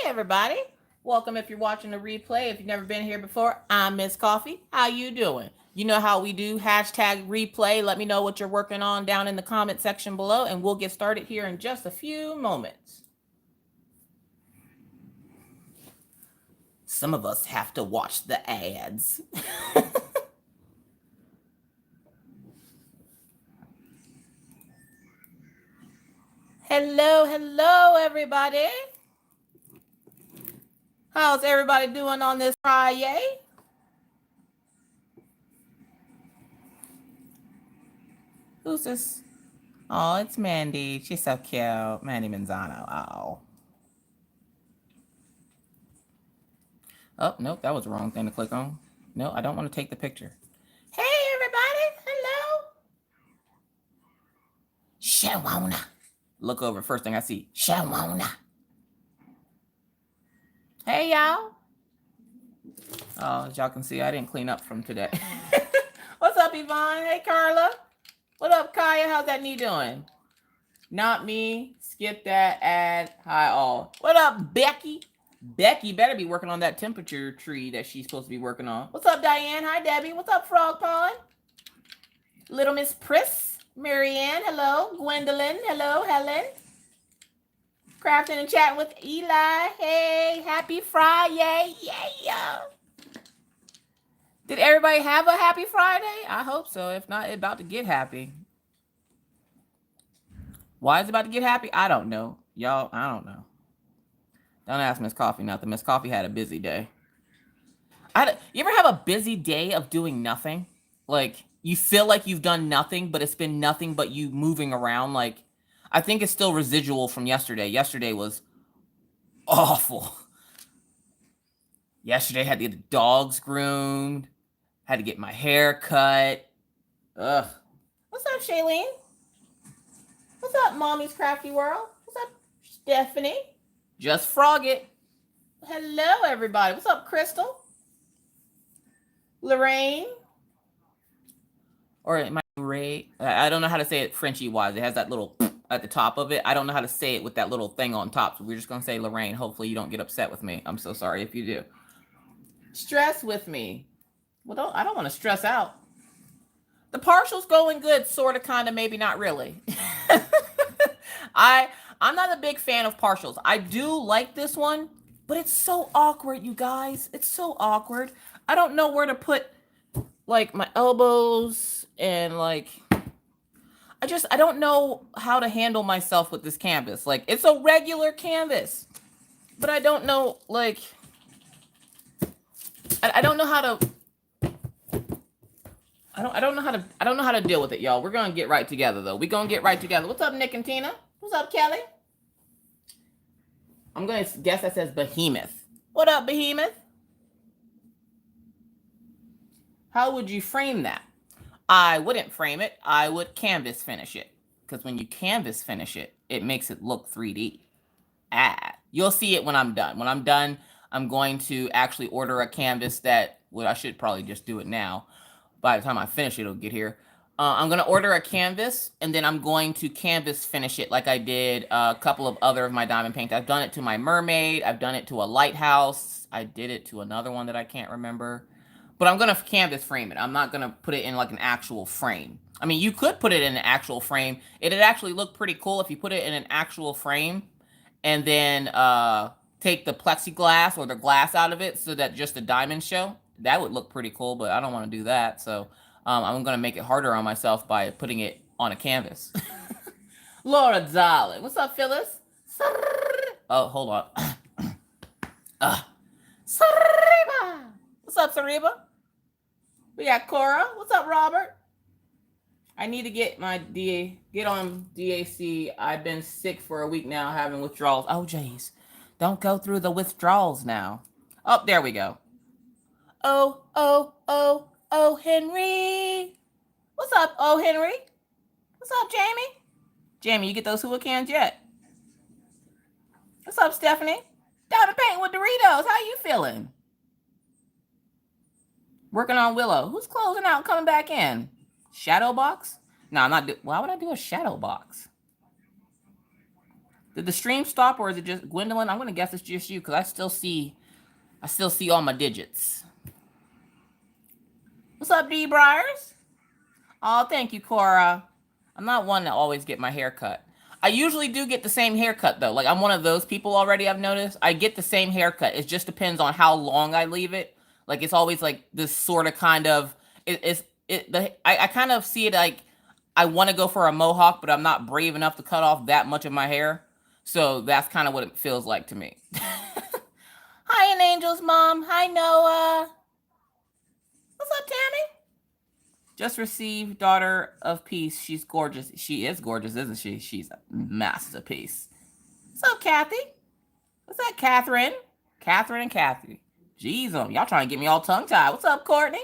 everybody. Welcome if you're watching the replay. If you've never been here before, I'm Miss Coffee. How you doing? You know how we do hashtag replay. Let me know what you're working on down in the comment section below, and we'll get started here in just a few moments. Some of us have to watch the ads. Hello, everybody. How's everybody doing on this Friday? Who's this? Oh, it's Mandy. She's so cute. Mandy Manzano. Oh. Oh, nope. That was the wrong thing to click on. No, I don't want to take the picture. Hey, everybody. Hello. Shawana. Look over. First thing I see. Shawana. Hey, y'all. Oh, as y'all can see, I didn't clean up from today. What's up, Yvonne? Hey, Carla. What up, Kaya? How's that knee doing? Not me. Skip that ad. Hi, all. What up, Becky? Becky better be working on that temperature tree that she's supposed to be working on. What's up, Diane? Hi, Debbie. What's up, Frog Pond? Little Miss Pris. Marianne. Hello. Gwendolyn. Hello, Helen. Crafting and chatting with Eli. Hey, happy Friday. Yeah. Did everybody have a happy Friday? I hope so. If not, it's about to get happy. Why is it about to get happy? I don't know. Y'all, I don't know. Don't ask Miss Coffee nothing. Miss Coffee had a busy day. You ever have a busy day of doing nothing? Like, you feel like you've done nothing, but it's been nothing but you moving around. Like, I think it's still residual from yesterday. Yesterday was awful. Yesterday I had to get the dogs groomed. Had to get my hair cut. Ugh. What's up, Shailene? What's up, Mommy's Crafty World? What's up, Stephanie? Just frog it. Hello, everybody. What's up, Crystal? Lorraine? Or it might be Ray. I don't know how to say it Frenchy-wise. It has that little at the top of it. I don't know how to say it with that little thing on top. So we're just going to say Lorraine. Hopefully you don't get upset with me. I'm so sorry if you do. Stress with me. Well, I don't want to stress out. The partial's going good, sort of, kind of, maybe not really. I'm not a big fan of partials. I do like this one, but it's so awkward, you guys. It's so awkward. I don't know where to put, like, my elbows and, like, I don't know how to handle myself with this canvas. Like, it's a regular canvas, but I don't know, like, I don't know how to... I don't know how to deal with it, y'all. We're gonna get right together though. We're gonna get right together. What's up, Nick and Tina? What's up, Kelly? I'm gonna guess that says Behemoth. What up, Behemoth? How would you frame that? I wouldn't frame it. I would canvas finish it. Because when you canvas finish it, it makes it look 3D. You'll see it when I'm done. When I'm done, I'm going to actually order a canvas that, well, I should probably just do it now. By the time I finish it, it'll get here. I'm going to order a canvas, and then I'm going to canvas finish it like I did a couple of other of my diamond paints. I've done it to my mermaid. I've done it to a lighthouse. I did it to another one that I can't remember. But I'm going to canvas frame it. I'm not going to put it in like an actual frame. I mean, you could put it in an actual frame. It'd actually look pretty cool if you put it in an actual frame and then take the plexiglass or the glass out of it so that just the diamonds show. That would look pretty cool, but I don't want to do that. So I'm going to make it harder on myself by putting it on a canvas. Laura darling. What's up, Phyllis? Oh, hold on. Sariba. What's up, Sariba? We got Cora. What's up, Robert? I need to get my get on DAC. I've been sick for a week now, having withdrawals. Oh, jeez. Don't go through the withdrawals now. Oh, there we go. Oh, Henry. What's up, oh, Henry? What's up, Jamie? Jamie, you get those hula cans yet? What's up, Stephanie? Diamond painting with Doritos. How you feeling? Working on Willow. Who's closing out and coming back in? Shadow box? No, I'm not. Why would I do a shadow box? Did the stream stop or is it just Gwendolyn? I'm gonna guess it's just you because I still see all my digits. What's up, D Briars? Oh, thank you, Cora. I'm not one to always get my hair cut. I usually do get the same haircut though. Like I'm one of those people already. I've noticed I get the same haircut. It just depends on how long I leave it. Like it's always like this sort of kind of. I kind of see it like I want to go for a mohawk, but I'm not brave enough to cut off that much of my hair. So that's kind of what it feels like to me. Hi, an Angel's mom. Hi, Noah. What's up, Tammy? Just received Daughter of Peace. She's gorgeous. She is gorgeous, isn't she? She's a masterpiece. What's up, Kathy? What's up, Catherine? Catherine and Kathy. Jeez, y'all trying to get me all tongue-tied. What's up, Courtney?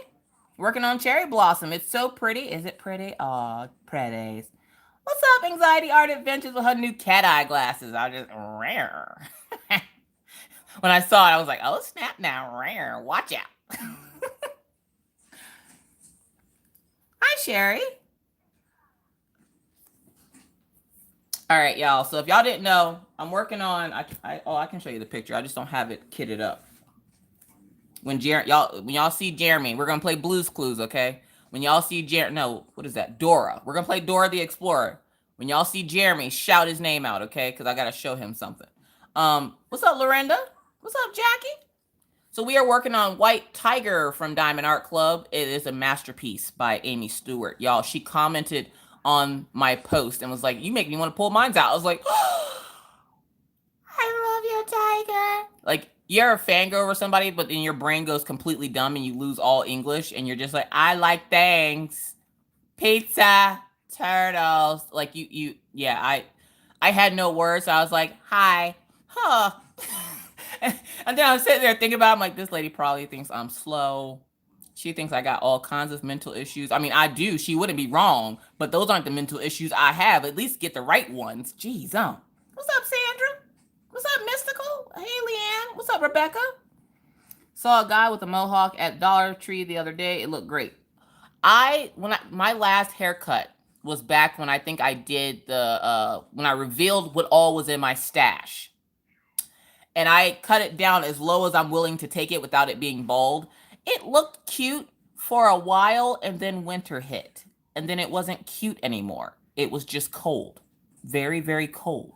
Working on Cherry Blossom. It's so pretty. Is it pretty? Aw, pretties. What's up, Anxiety Art Adventures with her new cat eye glasses? I just rare. When I saw it, I was like, oh, snap now. Rare. Watch out. Hi, Sherry. All right, y'all. So if y'all didn't know, I'm working on. I can show you the picture. I just don't have it kitted up. When y'all see Jeremy, we're gonna play Blue's Clues, okay? When y'all see what is that? Dora. We're gonna play Dora the Explorer. When y'all see Jeremy, shout his name out, okay? Because I gotta show him something. What's up, Lorinda? What's up, Jackie? So we are working on White Tiger from Diamond Art Club. It is a masterpiece by Amy Stewart. Y'all, she commented on my post and was like, you make me want to pull mine out. I was like, oh, I love you, Tiger. Like, you're a fangirl over somebody, but then your brain goes completely dumb and you lose all English and you're just like, I like things. Pizza, turtles. Like, yeah, I had no words. So I was like, hi, huh. And then I was sitting there thinking about it. I'm like, this lady probably thinks I'm slow. She thinks I got all kinds of mental issues. I mean, I do. She wouldn't be wrong. But those aren't the mental issues I have. At least get the right ones. Jeez, What's up, Sandra? What's up, Mystical? Hey, Leanne. What's up, Rebecca? Saw a guy with a mohawk at Dollar Tree the other day. It looked great. My last haircut was back when I think I did when I revealed what all was in my stash. And I cut it down as low as I'm willing to take it without it being bald. It looked cute for a while, and then winter hit. And then it wasn't cute anymore. It was just cold. Very, very cold.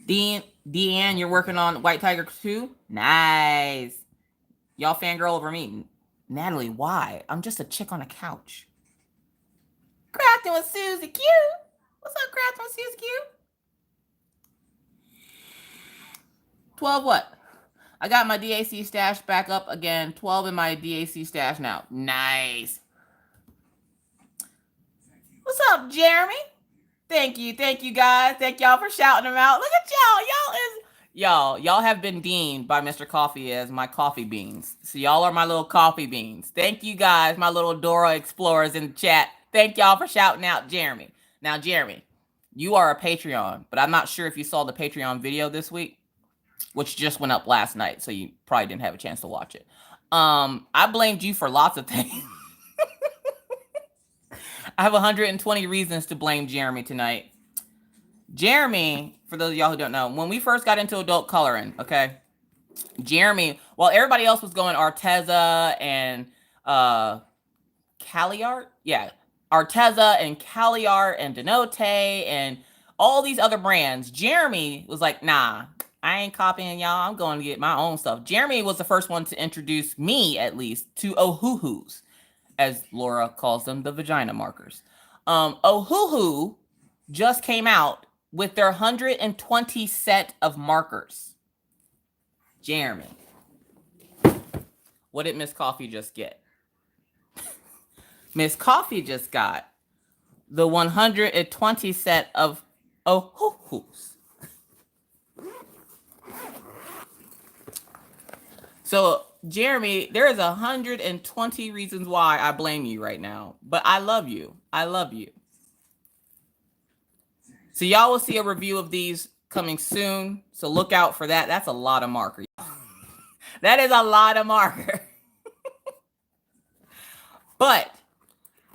Deanne, you're working on White Tiger too? Nice. Y'all fangirl over me. Natalie, why? I'm just a chick on a couch. Crafting with Susie Q. What's up, Crafting with Susie Q? 12 what? I got my DAC stash back up again. 12 in my DAC stash now. Nice. What's up, Jeremy? Thank you guys. Thank y'all for shouting them out. Look at y'all. Y'all have been deemed by Mr. Coffee as my coffee beans. So y'all are my little coffee beans. Thank you guys, my little Dora Explorers in the chat. Thank y'all for shouting out Jeremy. Now, Jeremy, you are a Patreon, but I'm not sure if you saw the Patreon video this week, which just went up last night, so you probably didn't have a chance to watch it. I blamed you for lots of things. I have 120 reasons to blame Jeremy tonight. Jeremy, for those of y'all who don't know, when we first got into adult coloring, okay, Jeremy, while everybody else was going Arteza and CaliArt, yeah, Arteza and CaliArt and Denote and all these other brands, Jeremy was like, nah, I ain't copying y'all. I'm going to get my own stuff. Jeremy was the first one to introduce me, at least, to Ohuhus, as Laura calls them, the vagina markers. Ohuhu just came out with their 120 set of markers. Jeremy, what did Miss Coffee just get? Miss Coffee just got the 120 set of Ohuhus. So, Jeremy, there is 120 reasons why I blame you right now. But I love you. I love you. So, y'all will see a review of these coming soon. So, look out for that. That's a lot of marker. That is a lot of marker. But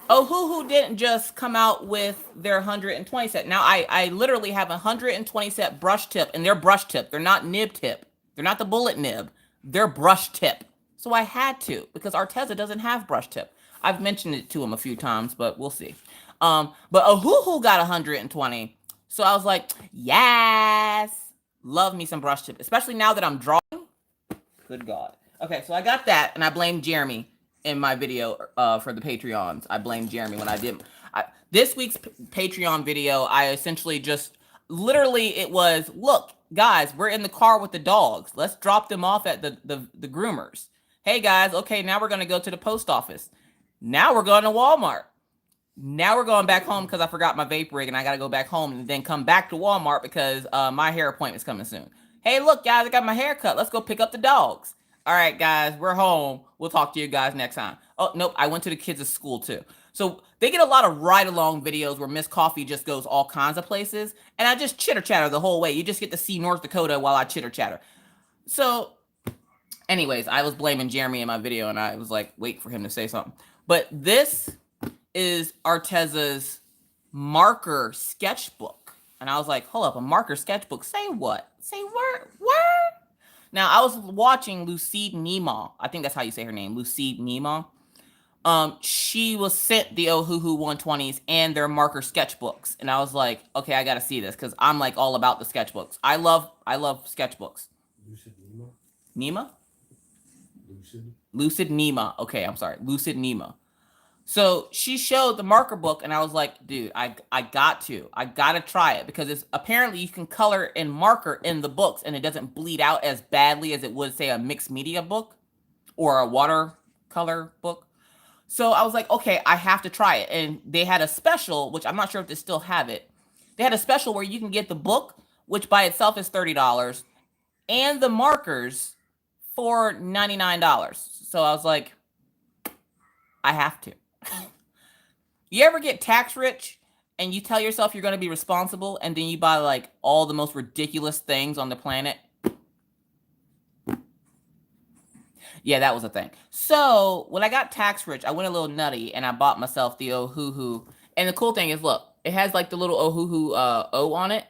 Ohuhu didn't just come out with their 120 set. Now I literally have a 120 set brush tip, and they're brush tip. They're not nib tip. They're not the bullet nib. They're brush tip. So I had to, because Arteza doesn't have brush tip. I've mentioned it to him a few times, but we'll see. But Ohuhu got 120. So I was like, yes, love me some brush tip, especially now that I'm drawing. Good God. Okay, so I got that, and I blamed Jeremy in my video for the Patreons. I blamed Jeremy when I did this week's Patreon video. I essentially just literally, it was, look, guys, we're in the car with the dogs. Let's drop them off at the groomers. Hey guys, okay, now we're gonna go to the post office. Now we're going to Walmart. Now we're going back home because I forgot my vape rig, and I gotta go back home and then come back to Walmart because my hair appointment's coming soon. Hey, look, guys, I got my hair cut. Let's go pick up the dogs. All right, guys, we're home. We'll talk to you guys next time. Oh, nope, I went to the kids' school too. So they get a lot of ride-along videos where Miss Coffee just goes all kinds of places, and I just chitter-chatter the whole way. You just get to see North Dakota while I chitter-chatter. So, anyways, I was blaming Jeremy in my video, and I was like, wait for him to say something. But this is Arteza's marker sketchbook. And I was like, hold up, a marker sketchbook? Say what? Say word? Now, I was watching Lucide Nima. I think that's how you say her name, Lucide Nima. She was sent the Ohuhu 120s and their marker sketchbooks. And I was like, okay, I got to see this because I'm like all about the sketchbooks. I love sketchbooks. Lucid Nima? Nima? Lucid? Lucid Nima. Okay, I'm sorry. Lucid Nima. So she showed the marker book, and I was like, dude, I got to try it because it's apparently you can color in marker in the books, and it doesn't bleed out as badly as it would, say, a mixed media book or a watercolor book. So I was like, okay, I have to try it. And they had a special, which I'm not sure if they still have it. They had a special where you can get the book, which by itself is $30, and the markers for $99. So I was like, I have to. You ever get tax rich and you tell yourself you're going to be responsible, and then you buy like all the most ridiculous things on the planet? Yeah, that was a thing. So when I got tax rich, I went a little nutty and I bought myself the Ohuhu. And the cool thing is, look, it has like the little Ohuhu O on it.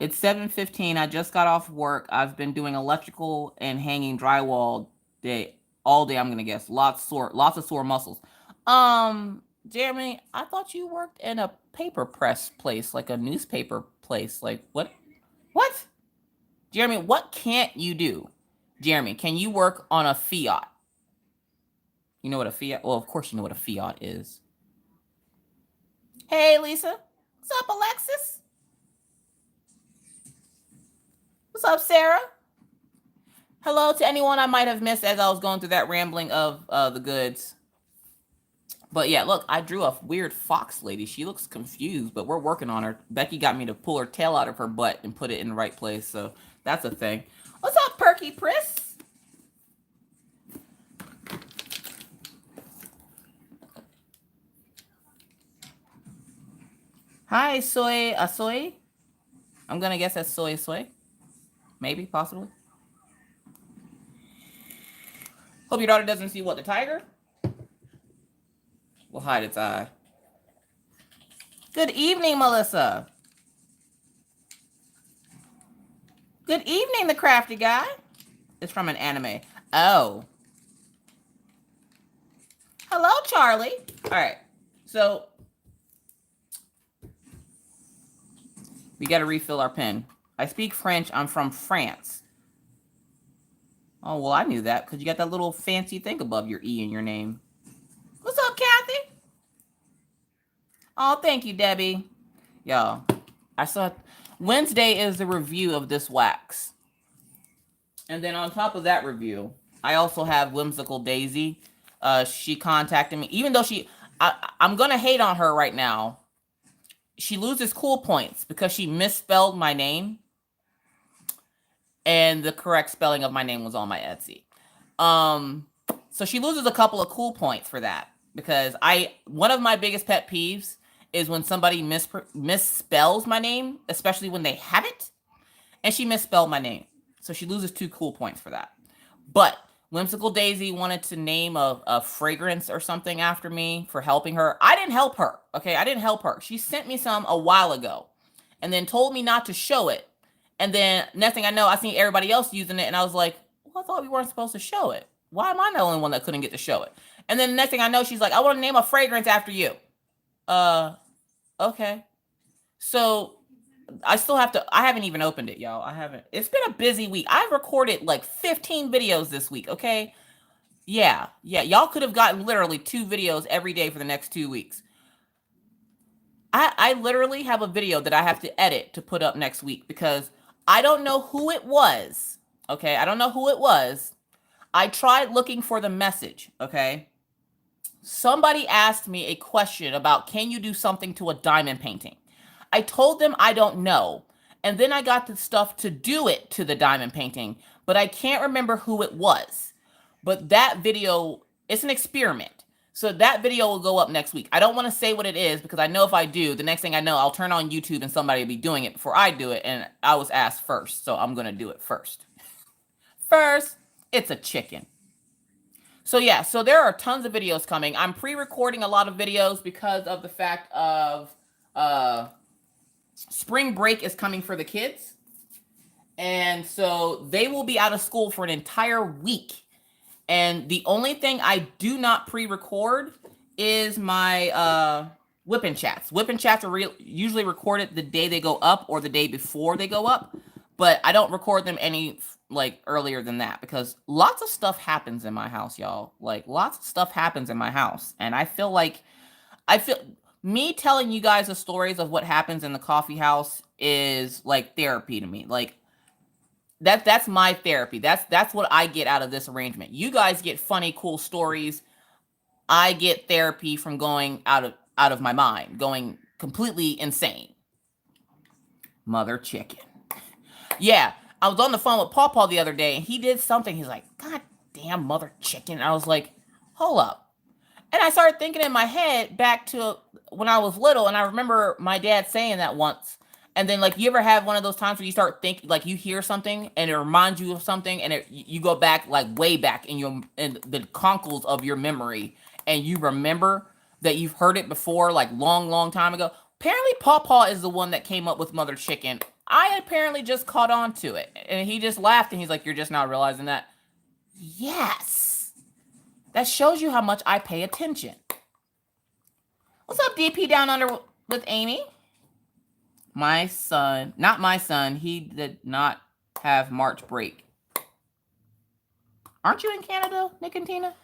It's 7:15. I just got off work. I've been doing electrical and hanging drywall all day. I'm gonna guess lots of sore muscles. Jeremy, I thought you worked in a paper press place, like a newspaper place. Like what? Jeremy, what can't you do? Jeremy, can you work on a Fiat? You know what a Fiat? Well, of course you know what a Fiat is. Hey, Lisa. What's up, Alexis? What's up, Sarah? Hello to anyone I might have missed as I was going through that rambling of the goods. But yeah, look, I drew a weird fox lady. She looks confused, but we're working on her. Becky got me to pull her tail out of her butt and put it in the right place, so that's a thing. What's up, Perky Priss? Hi, soy. I'm gonna guess that's soy. Maybe, possibly. Hope your daughter doesn't see what, the tiger? We'll hide its eye. Good evening, Melissa. Good evening, the crafty guy. It's from an anime. Oh. Hello, Charlie. All right. So we got to refill our pen. I speak French. I'm from France. Oh, well, I knew that because you got that little fancy thing above your E in your name. What's up, Kathy? Oh, thank you, Debbie. Y'all, I saw Wednesday is the review of this wax. And then on top of that review, I also have Whimsical Daisy. She contacted me, even though I'm going to hate on her right now. She loses cool points because she misspelled my name. And the correct spelling of my name was on my Etsy. So she loses a couple of cool points for that. Because one of my biggest pet peeves is when somebody misspells my name, especially when they have it. And she misspelled my name. So she loses 2 cool points for that. But Whimsical Daisy wanted to name a fragrance or something after me for helping her. I didn't help her. Okay, I didn't help her. She sent me some a while ago and then told me not to show it. And then next thing I know, I seen everybody else using it and I was like, well, I thought we weren't supposed to show it. Why am I the only one that couldn't get to show it? And then the next thing I know, she's like, I want to name a fragrance after you. Okay. So I still have to, I haven't even opened it, y'all. I haven't. It's been a busy week. I've recorded like 15 videos this week, okay? Yeah. Y'all could have gotten literally 2 videos every day for the next 2 weeks. I literally have a video that I have to edit to put up next week because I don't know who it was, okay? I don't know who it was. I tried looking for the message, okay? Somebody asked me a question about, can you do something to a diamond painting? I told them I don't know. And then I got the stuff to do it to the diamond painting, but I can't remember who it was. But that video, it's an experiment. So that video will go up next week. I don't want to say what it is because I know if I do, the next thing I know, I'll turn on YouTube and somebody will be doing it before I do it. And I was asked first, so I'm going to do it first. First, it's a chicken. So yeah, so there are tons of videos coming. I'm pre-recording a lot of videos because of the fact of spring break is coming for the kids. And so they will be out of school for an entire week. And the only thing I do not pre-record is my Wip and Chats. Wip and Chats are usually recorded the day they go up or the day before they go up. But I don't record them any like earlier than that because lots of stuff happens in my house, y'all. Like lots of stuff happens in my house. And I feel me telling you guys the stories of what happens in the coffee house is like therapy to me. Like that's my therapy. That's what I get out of this arrangement. You guys get funny, cool stories. I get therapy from going out of my mind, going completely insane. Mother chicken. Yeah, I was on the phone with Paw the other day, and he did something. He's like, God damn mother chicken. And I was like, hold up. And I started thinking in my head back to when I was little, and I remember my dad saying that once. And then, like, you ever have one of those times where you start thinking, like, you hear something, and it reminds you of something, and you go back, like, way back in the conkles of your memory, and you remember that you've heard it before, like, long time ago. Apparently, Paw is the one that came up with Mother Chicken. I apparently just caught on to it. And he just laughed, and he's like, you're just not realizing that? Yes. That shows you how much I pay attention. What's up, DP Down Under with Amy? My son, not my son, he did not have March break. Aren't you in Canada, Nick and Tina?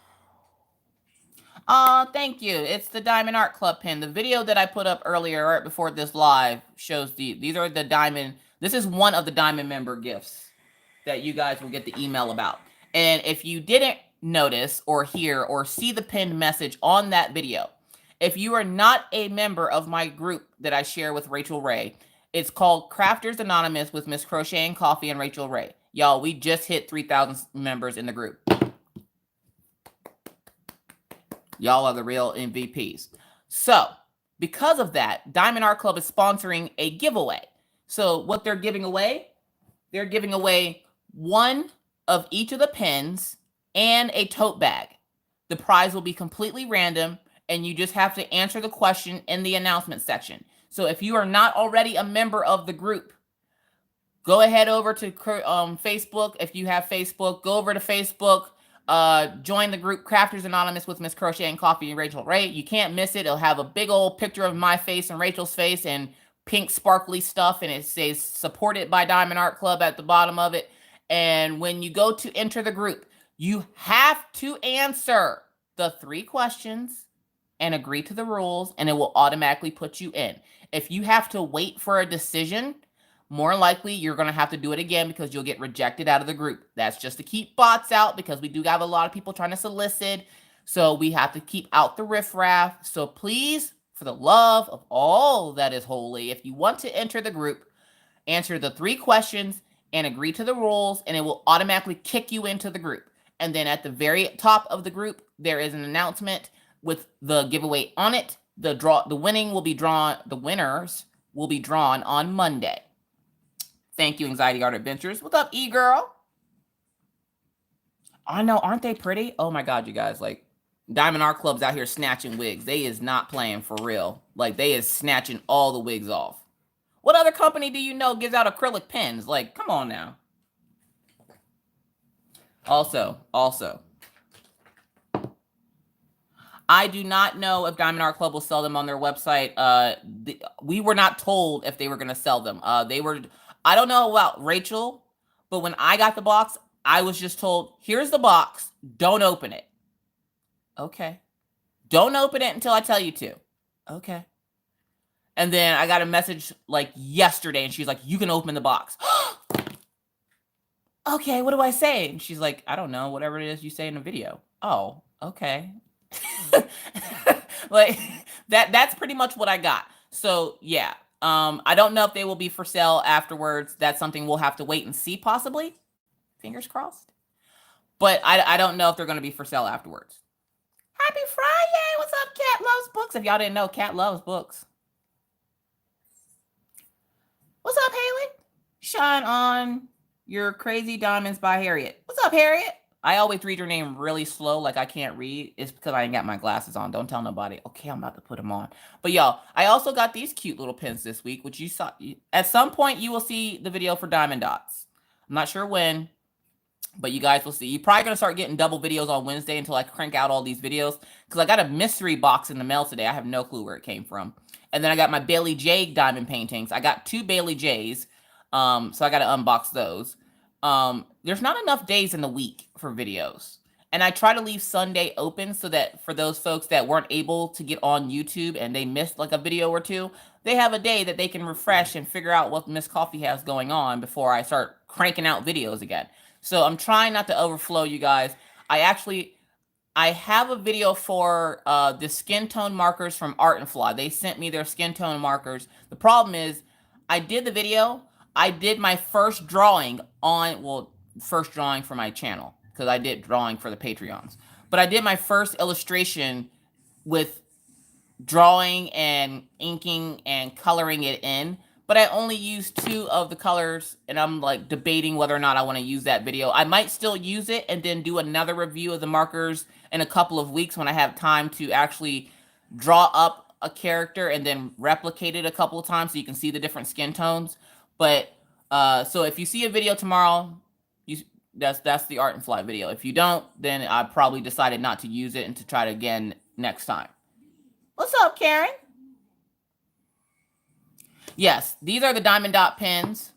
Thank you. It's the Diamond Art Club pin. The video that I put up earlier, right before this live, shows these are the diamond. This is one of the diamond member gifts that you guys will get the email about. And if you didn't notice or hear or see the pinned message on that video, if you are not a member of my group that I share with Rachel Ray, it's called Crafters Anonymous with Miss Crochet and Coffee and Rachel Ray. Y'all, we just hit 3,000 members in the group. Y'all are the real MVPs. So, because of that, Diamond Art Club is sponsoring a giveaway. So, what they're giving away one of each of the pins and a tote bag. The prize will be completely random, and you just have to answer the question in the announcement section. So, if you are not already a member of the group, go ahead over to Facebook. If you have Facebook, go over to Facebook. Join the group Crafters Anonymous with Miss Crochet and Coffee and Rachel Ray. You can't miss it. It'll have a big old picture of my face and Rachel's face and pink sparkly stuff, and it says supported by Diamond Art Club at the bottom of it. And when you go to enter the group, you have to answer the 3 questions and agree to the rules, and it will automatically put you in. If you have to wait for a decision, more likely you're going to have to do it again because you'll get rejected out of the group. That's just to keep bots out because we do have a lot of people trying to solicit. So we have to keep out the riffraff. So please, for the love of all that is holy, if you want to enter the group, answer the 3 questions and agree to the rules, and it will automatically kick you into the group. And then at the very top of the group, there is an announcement with the giveaway on it. The winners will be drawn on Monday. Thank you, Anxiety Art Adventures. What's up, E-Girl? I know, aren't they pretty? Oh my God, you guys, like Diamond Art Club's out here snatching wigs. They is not playing for real. Like they is snatching all the wigs off. What other company do you know gives out acrylic pens? Like, come on now. Also, I do not know if Diamond Art Club will sell them on their website. We were not told if they were going to sell them. I don't know about Rachel, but when I got the box, I was just told, here's the box. Don't open it. Okay. Don't open it until I tell you to. Okay. And then I got a message like yesterday and she's like, you can open the box. Okay, what do I say? And she's like, I don't know, whatever it is you say in the video. Oh, okay. Like that's pretty much what I got. So yeah. I don't know if they will be for sale afterwards. That's something we'll have to wait and see, possibly. Fingers crossed. But I don't know if they're going to be for sale afterwards. Happy Friday! What's up, Cat Loves Books? If y'all didn't know, Cat loves books. What's up, Haley? Shine on your crazy diamonds by Harriet. What's up, Harriet? I always read your name really slow, like I can't read. It's because I ain't got my glasses on. Don't tell nobody. Okay, I'm about to put them on. But y'all, I also got these cute little pins this week, which you saw. At some point, you will see the video for Diamond Dots. I'm not sure when, but you guys will see. You're probably going to start getting double videos on Wednesday until I crank out all these videos. Because I got a mystery box in the mail today. I have no clue where it came from. And then I got my Bailey J diamond paintings. I got 2 Bailey J's. So I got to unbox those. There's not enough days in the week for videos. And I try to leave Sunday open so that for those folks that weren't able to get on YouTube and they missed like a video or two, they have a day that they can refresh and figure out what Miss Coffee has going on before I start cranking out videos again. So I'm trying not to overflow, you guys. I have a video for the skin tone markers from Art and Flaw. They sent me their skin tone markers. The problem is I did the video. I did my first drawing first drawing for my channel because I did drawing for the Patreons. But I did my first illustration with drawing and inking and coloring it in. But I only used 2 of the colors, and I'm like debating whether or not I want to use that video. I might still use it and then do another review of the markers in a couple of weeks when I have time to actually draw up a character and then replicate it a couple of times so you can see the different skin tones. But so if you see a video tomorrow, that's the Art and Fly video. If you don't, then I probably decided not to use it and to try it again next time. What's up, Karen? Yes, these are the Diamond Dot pins.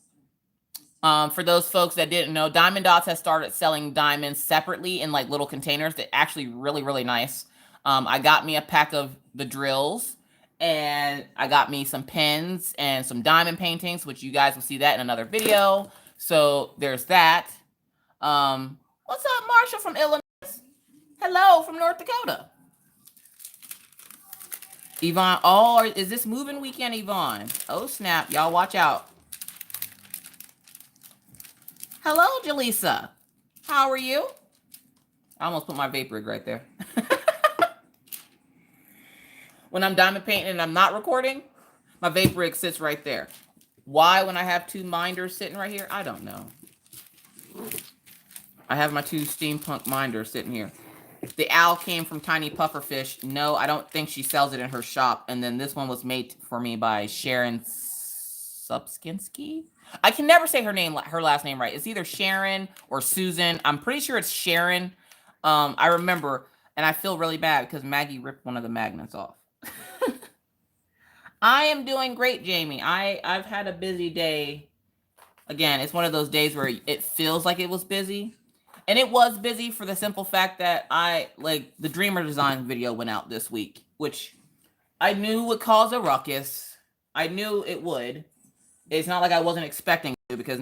For those folks that didn't know, Diamond Dots has started selling diamonds separately in like little containers. They're actually really, really nice. I got me a pack of the drills, and I got me some pins and some diamond paintings, which you guys will see that in another video. So there's that. What's up, Marsha from Illinois? Hello from North Dakota. Yvonne, oh, is this moving weekend, Yvonne? Oh, snap. Y'all watch out. Hello, Jaleesa. How are you? I almost put my vape rig right there. When I'm diamond painting and I'm not recording, my vape rig sits right there. Why when I have 2 minders sitting right here? I don't know. I have my 2 steampunk minders sitting here. The owl came from Tiny Pufferfish. No, I don't think she sells it in her shop. And then this one was made for me by Sharon Subskinski. I can never say her last name right. It's either Sharon or Susan. I'm pretty sure it's Sharon. I remember, and I feel really bad because Maggie ripped one of the magnets off. I am doing great, Jamie. I've had a busy day. Again, it's one of those days where it feels like it was busy. And it was busy for the simple fact that the Dreamer Design video went out this week, which I knew would cause a ruckus. I knew it would. It's not like I wasn't expecting it because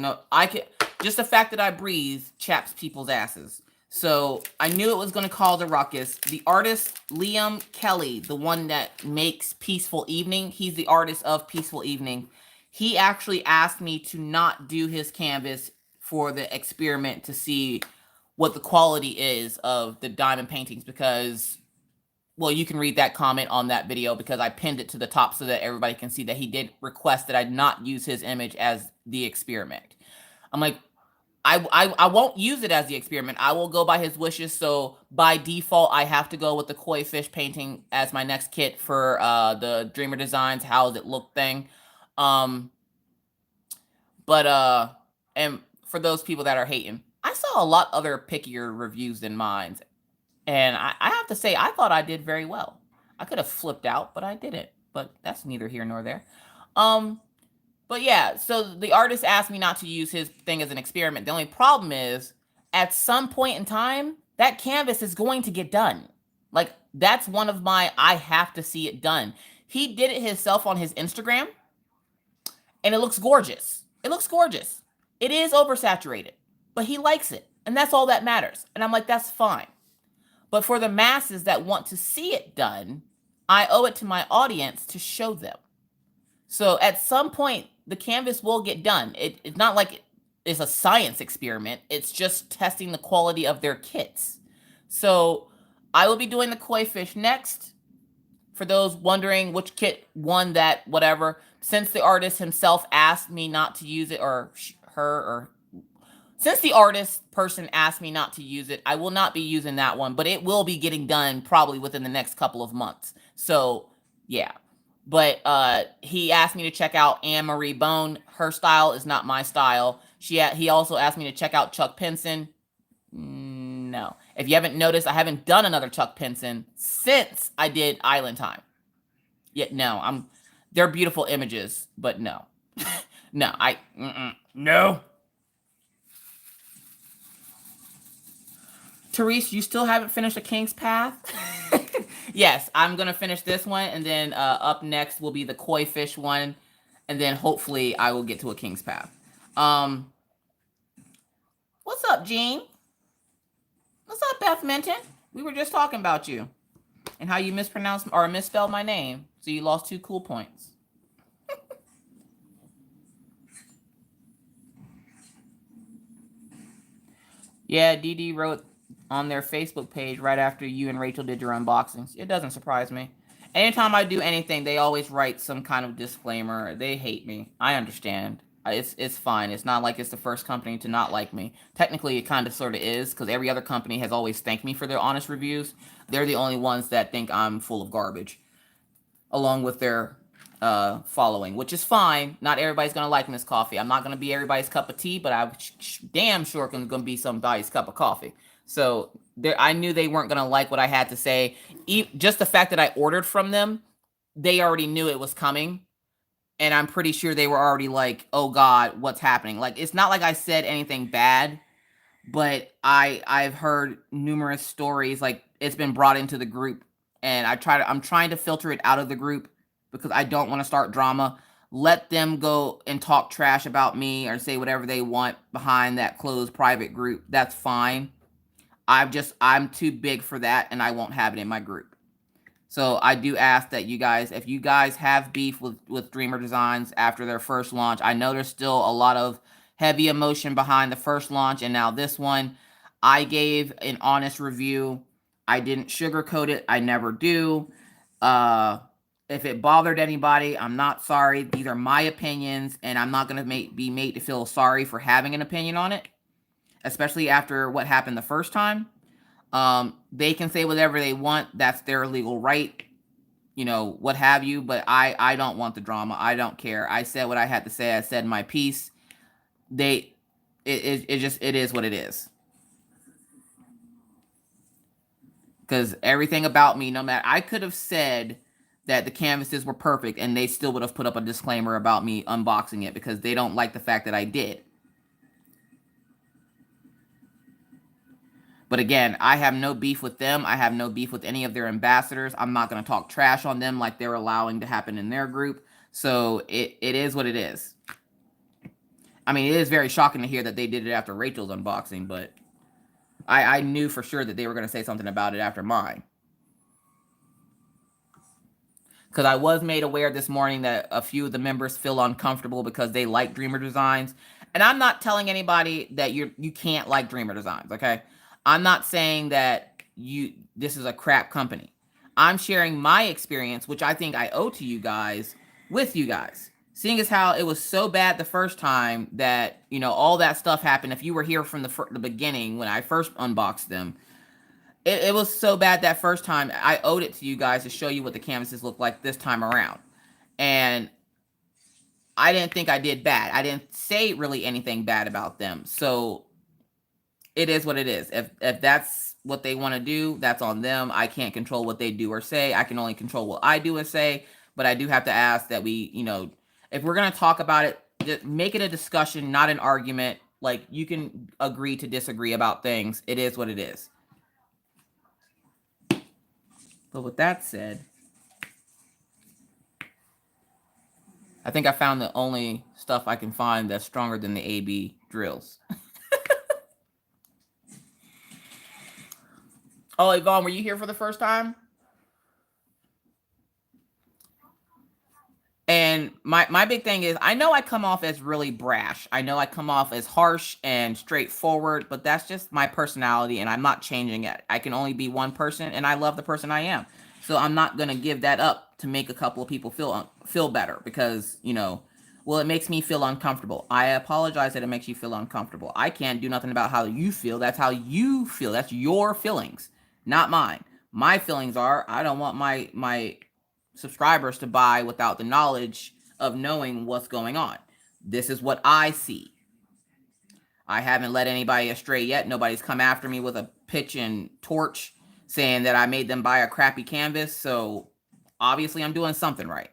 just the fact that I breathe chaps people's asses. So I knew it was going to cause a ruckus. The artist, Liam Kelly, the one that makes Peaceful Evening, he's the artist of Peaceful Evening. He actually asked me to not do his canvas for the experiment to see what the quality is of the diamond paintings because, well, you can read that comment on that video because I pinned it to the top so that everybody can see that he did request that I not use his image as the experiment. I'm like, I won't use it as the experiment. I will go by his wishes. So by default, I have to go with the koi fish painting as my next kit for the Dreamer Designs How Does It Look thing. But and for those people that are hating, I saw a lot other pickier reviews than mine. And I have to say, I thought I did very well. I could have flipped out, but I didn't. But that's neither here nor there. But yeah, so the artist asked me not to use his thing as an experiment. The only problem is, at some point in time, that canvas is going to get done. Like, that's one of my, I have to see it done. He did it himself on his Instagram, and it looks gorgeous. It looks gorgeous. It is oversaturated, but he likes it, and that's all that matters. And I'm like, that's fine. But for the masses that want to see it done, I owe it to my audience to show them. So at some point, the canvas will get done. It's not like it's a science experiment. It's just testing the quality of their kits. So I will be doing the koi fish next. For those wondering which kit won that, whatever, since the artist himself asked me not to use it, or her, or since the artist person asked me not to use it, I will not be using that one, but it will be getting done probably within the next couple of months. So yeah. But he asked me to check out Anne-Marie Bone. Her style is not my style. He also asked me to check out Chuck Pinson. No. If you haven't noticed, I haven't done another Chuck Pinson since I did Island Time. Yet no, they're beautiful images, but no. No, no. Therese, you still haven't finished A King's Path? Yes, I'm going to finish this one, and then up next will be the koi fish one, and then hopefully I will get to A King's Path. What's up, Jean? What's up, Beth Minton? We were just talking about you and how you mispronounced or misspelled my name, so you lost 2 cool points. Yeah, DD wrote on their Facebook page right after you and Rachel did your unboxings. It doesn't surprise me. Anytime I do anything, they always write some kind of disclaimer. They hate me. I understand. It's fine. It's not like it's the first company to not like me. Technically, it kind of sort of is, because every other company has always thanked me for their honest reviews. They're the only ones that think I'm full of garbage, along with their following, which is fine. Not everybody's going to like Miss Coffee. I'm not going to be everybody's cup of tea, but I'm damn sure going to be somebody's cup of coffee. So I knew they weren't going to like what I had to say. Just the fact that I ordered from them, they already knew it was coming. And I'm pretty sure they were already like, oh God, what's happening? Like, it's not like I said anything bad, but I've heard numerous stories. Like, it's been brought into the group, and I'm trying to filter it out of the group because I don't want to start drama. Let them go and talk trash about me or say whatever they want behind that closed private group. That's fine. I'm too big for that, and I won't have it in my group. So I do ask that you guys, if you guys have beef with Dreamer Designs after their first launch, I know there's still a lot of heavy emotion behind the first launch, and now this one, I gave an honest review. I didn't sugarcoat it. I never do. If it bothered anybody, I'm not sorry. These are my opinions, and I'm not going to be made to feel sorry for having an opinion on it, especially after what happened the first time. They can say whatever they want. That's their legal right, what have you. But I don't want the drama. I don't care. I said what I had to say. I said my piece. It is what it is. Because everything about me, no matter, I could have said that the canvases were perfect, and they still would have put up a disclaimer about me unboxing it because they don't like the fact that I did. But again, I have no beef with them. I have no beef with any of their ambassadors. I'm not going to talk trash on them like they're allowing to happen in their group. So it is what it is. I mean, it is very shocking to hear that they did it after Rachel's unboxing, but I knew for sure that they were going to say something about it after mine. Because I was made aware this morning that a few of the members feel uncomfortable because they like Dreamer Designs. And I'm not telling anybody that you can't like Dreamer Designs, okay? I'm not saying that this is a crap company. I'm sharing my experience, which I think I owe to you guys, with you guys. seeing as how it was so bad the first time that, you know, all that stuff happened. If you were here from the beginning when I first unboxed them, it was so bad that first time. I owed it to you guys to show you what the canvases look like this time around. And I didn't think I did bad. I didn't say really anything bad about them. So it is what it is. If that's what they want to do, that's on them. I can't control what they do or say. I can only control what I do and say. But I do have to ask that we, you know, if we're going to talk about it, just make it a discussion, not an argument. Like, you can agree to disagree about things. It is what it is. But with that said, I think I found the only stuff I can find that's stronger than the AB drills. Oh, Yvonne, were you here for the first time? And my big thing is, I know I come off as really brash. I know I come off as harsh and straightforward, but that's just my personality, and I'm not changing it. I can only be one person, and I love the person I am. So I'm not going to give that up to make a couple of people feel better because, you know, well, it makes me feel uncomfortable. I apologize that it makes you feel uncomfortable. I can't do nothing about how you feel. That's how you feel. That's your feelings, not mine. My feelings are, I don't want my subscribers to buy without the knowledge of knowing what's going on. This is what I see. I haven't led anybody astray yet. Nobody's come after me with a pitch and torch saying that I made them buy a crappy canvas. So obviously I'm doing something right.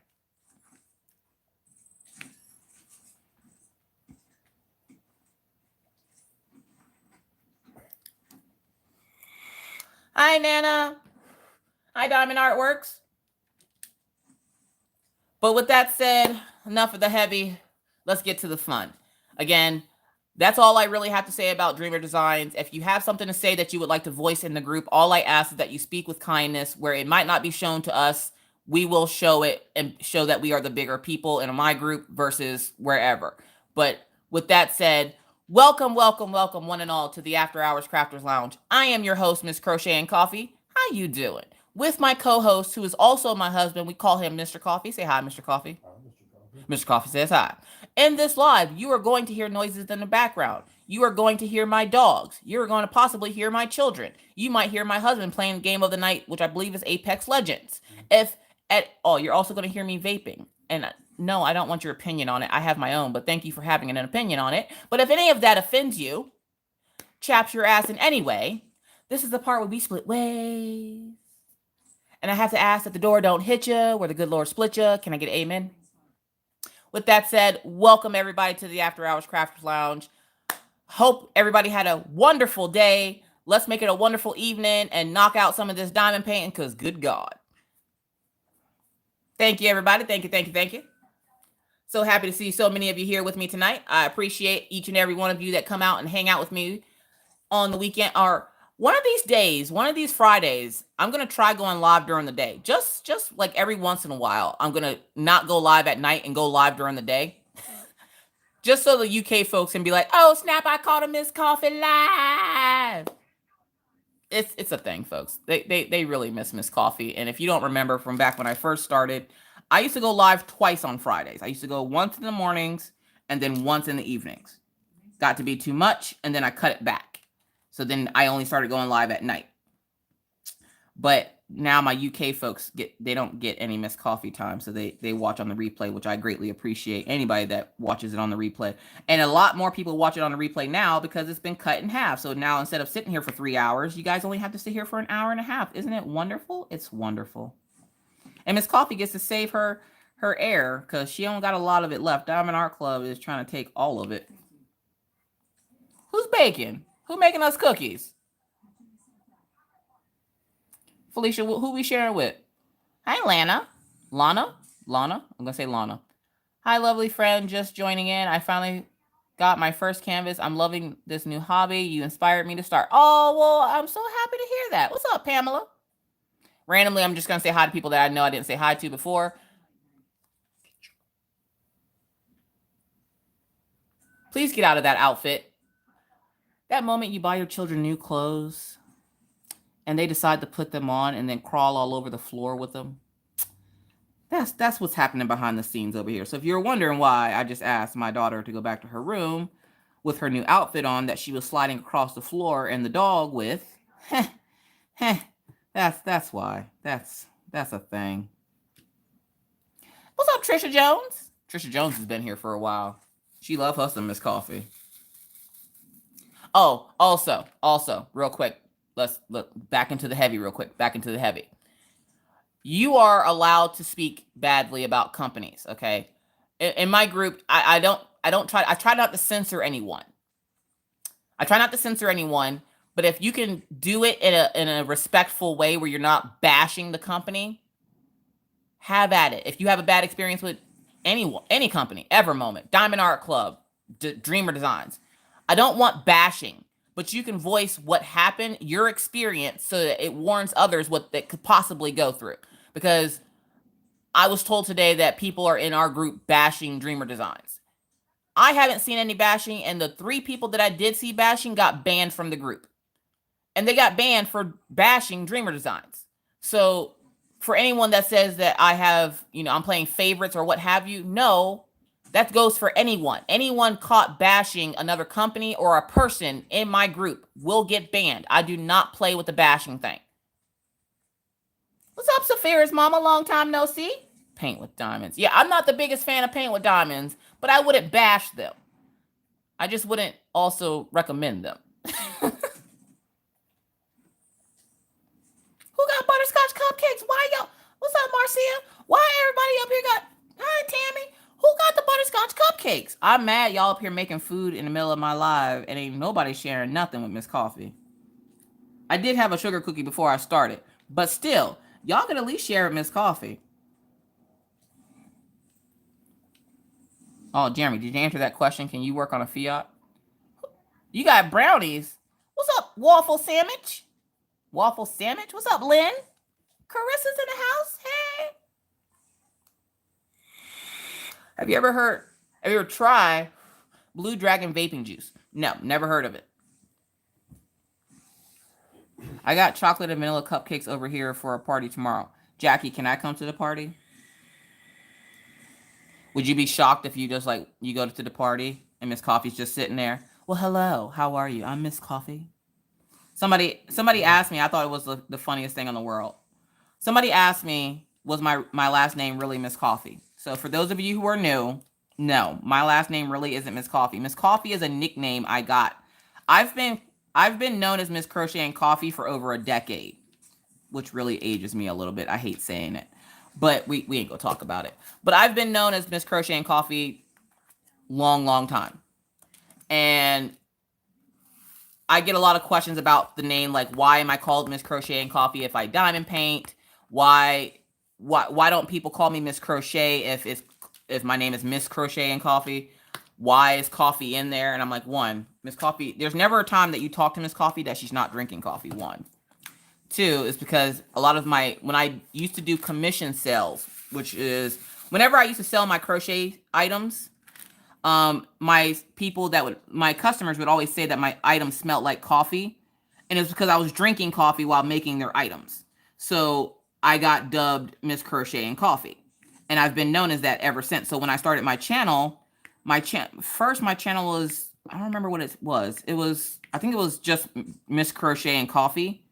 Hi, Nana. Hi, Diamond Artworks. But with that said, enough of the heavy. Let's get to the fun. Again, that's all I really have to say about Dreamer Designs. If you have something to say that you would like to voice in the group, all I ask is that you speak with kindness. Where it might not be shown to us, we will show it and show that we are the bigger people in my group versus wherever. But with that said, welcome, welcome, welcome, one and all, to the After Hours Crafters Lounge. I am your host, Miss Crocheting Coffee. How you doing? With my co-host, who is also my husband. We call him Mr. Coffee. Say hi, Mr. Coffee. Hi, Mr. Coffee. Mr. Coffee says hi. In this live, you are going to hear noises in the background. You are going to hear my dogs. You are going to possibly hear my children. You might hear my husband playing Game of the Night, which I believe is Apex Legends. If at all, you're also going to hear me vaping. And no, I don't want your opinion on it. I have my own, but thank you for having an opinion on it. But if any of that offends you, chaps your ass in any way, this is the part where we split ways. And I have to ask that the door don't hit you, where the good Lord split you. Can I get amen? With that said, welcome everybody to the After Hours Crafters Lounge. Hope everybody had a wonderful day. Let's make it a wonderful evening and knock out some of this diamond painting, because good God. Thank you, everybody. Thank you, thank you, thank you. So happy to see so many of you here with me tonight. I appreciate each and every one of you that come out and hang out with me on the weekend, or one of these days, one of these Fridays. I'm going to try going live during the day. Just like every once in a while, I'm going to not go live at night and go live during the day. Just so the UK folks can be like, oh, snap, I caught a Miss Coffee live. It's a thing, folks. They really miss Miss Coffee. And if you don't remember from back when I first started, I used to go live twice on Fridays. I used to go once in the mornings and then once in the evenings. Got to be too much, and then I cut it back. So then I only started going live at night. But now my UK folks they don't get any Miss Coffee time, so they watch on the replay, which I greatly appreciate. Anybody that watches it on the replay. And a lot more people watch it on the replay now because it's been cut in half. So now instead of sitting here for 3 hours, you guys only have to sit here for an hour and a half. Isn't it wonderful? It's wonderful. And Miss Coffee gets to save her air because she don't got a lot of it left. Diamond Art Club is trying to take all of it. Who's baking? Who making us cookies? Felicia, who we sharing with? Hi, Lana. Lana? I'm going to say Lana. Hi, lovely friend. Just joining in. I finally got my first canvas. I'm loving this new hobby. You inspired me to start. Oh, well, I'm so happy to hear that. What's up, Pamela? Randomly, I'm just going to say hi to people that I know I didn't say hi to before. Please get out of that outfit. That moment you buy your children new clothes and they decide to put them on and then crawl all over the floor with them. That's what's happening behind the scenes over here. So if you're wondering why I just asked my daughter to go back to her room with her new outfit on that she was sliding across the floor and the dog with, that's why. That's a thing. What's up, Trisha Jones? Trisha Jones has been here for a while. She loves us some Miss Coffee. Oh, also, real quick. Let's look back into the heavy real quick. Back into the heavy. You are allowed to speak badly about companies, okay? In my group, I try not to censor anyone. But if you can do it in a respectful way where you're not bashing the company, have at it. If you have a bad experience with any company, Moment, Diamond Art Club, Dreamer Designs, I don't want bashing, but you can voice what happened, your experience, so that it warns others what they could possibly go through. Because I was told today that people are in our group bashing Dreamer Designs. I haven't seen any bashing, and the 3 people that I did see bashing got banned from the group. And they got banned for bashing Dreamer Designs. So for anyone that says that I have, I'm playing favorites or what have you, no, that goes for anyone. Anyone caught bashing another company or a person in my group will get banned. I do not play with the bashing thing. What's up, Saphira's mama? Long time no see. Paint with diamonds. Yeah, I'm not the biggest fan of paint with diamonds, but I wouldn't bash them. I just wouldn't also recommend them. Who got butterscotch cupcakes? Why y'all? What's up, Marcia? Why everybody up here got? Hi, Tammy. Who got the butterscotch cupcakes? I'm mad y'all up here making food in the middle of my live and ain't nobody sharing nothing with Miss Coffee. I did have a sugar cookie before I started, but still, y'all can at least share with Miss Coffee. Oh, Jeremy, did you answer that question? Can you work on a Fiat? You got brownies. What's up, Waffle Sandwich? Waffle Sandwich? What's up, Lynn? Carissa's in the house. Hey. Have you ever tried Blue Dragon vaping juice? No, never heard of it. I got chocolate and vanilla cupcakes over here for a party tomorrow. Jackie, can I come to the party? Would you be shocked if you just you go to the party and Miss Coffee's just sitting there? Well, hello, how are you? I'm Miss Coffee. Somebody asked me, I thought it was the funniest thing in the world. Somebody asked me, was my last name really Miss Coffee? So for those of you who are new, no, my last name really isn't Miss Coffee. Miss Coffee is a nickname I got. I've been known as Miss Crocheting Coffee for over a decade, which really ages me a little bit. I hate saying it, but we ain't gonna talk about it. But I've been known as Miss Crocheting Coffee long time. And I get a lot of questions about the name, like why am I called Miss Crocheting Coffee if I diamond paint? Why don't people call me Miss Crochet if my name is Miss Crocheting Coffee? Why is coffee in there? And I'm like, one, Miss Coffee, there's never a time that you talk to Miss Coffee that she's not drinking coffee. One. Two is because a lot of when I used to do commission sales, which is whenever I used to sell my crochet items, my customers would always say that my items smelled like coffee. And it's because I was drinking coffee while making their items. So I got dubbed Miss Crocheting Coffee. And I've been known as that ever since. So when I started my channel, my channel was, I don't remember what it was. I think it was just Miss Crocheting Coffee.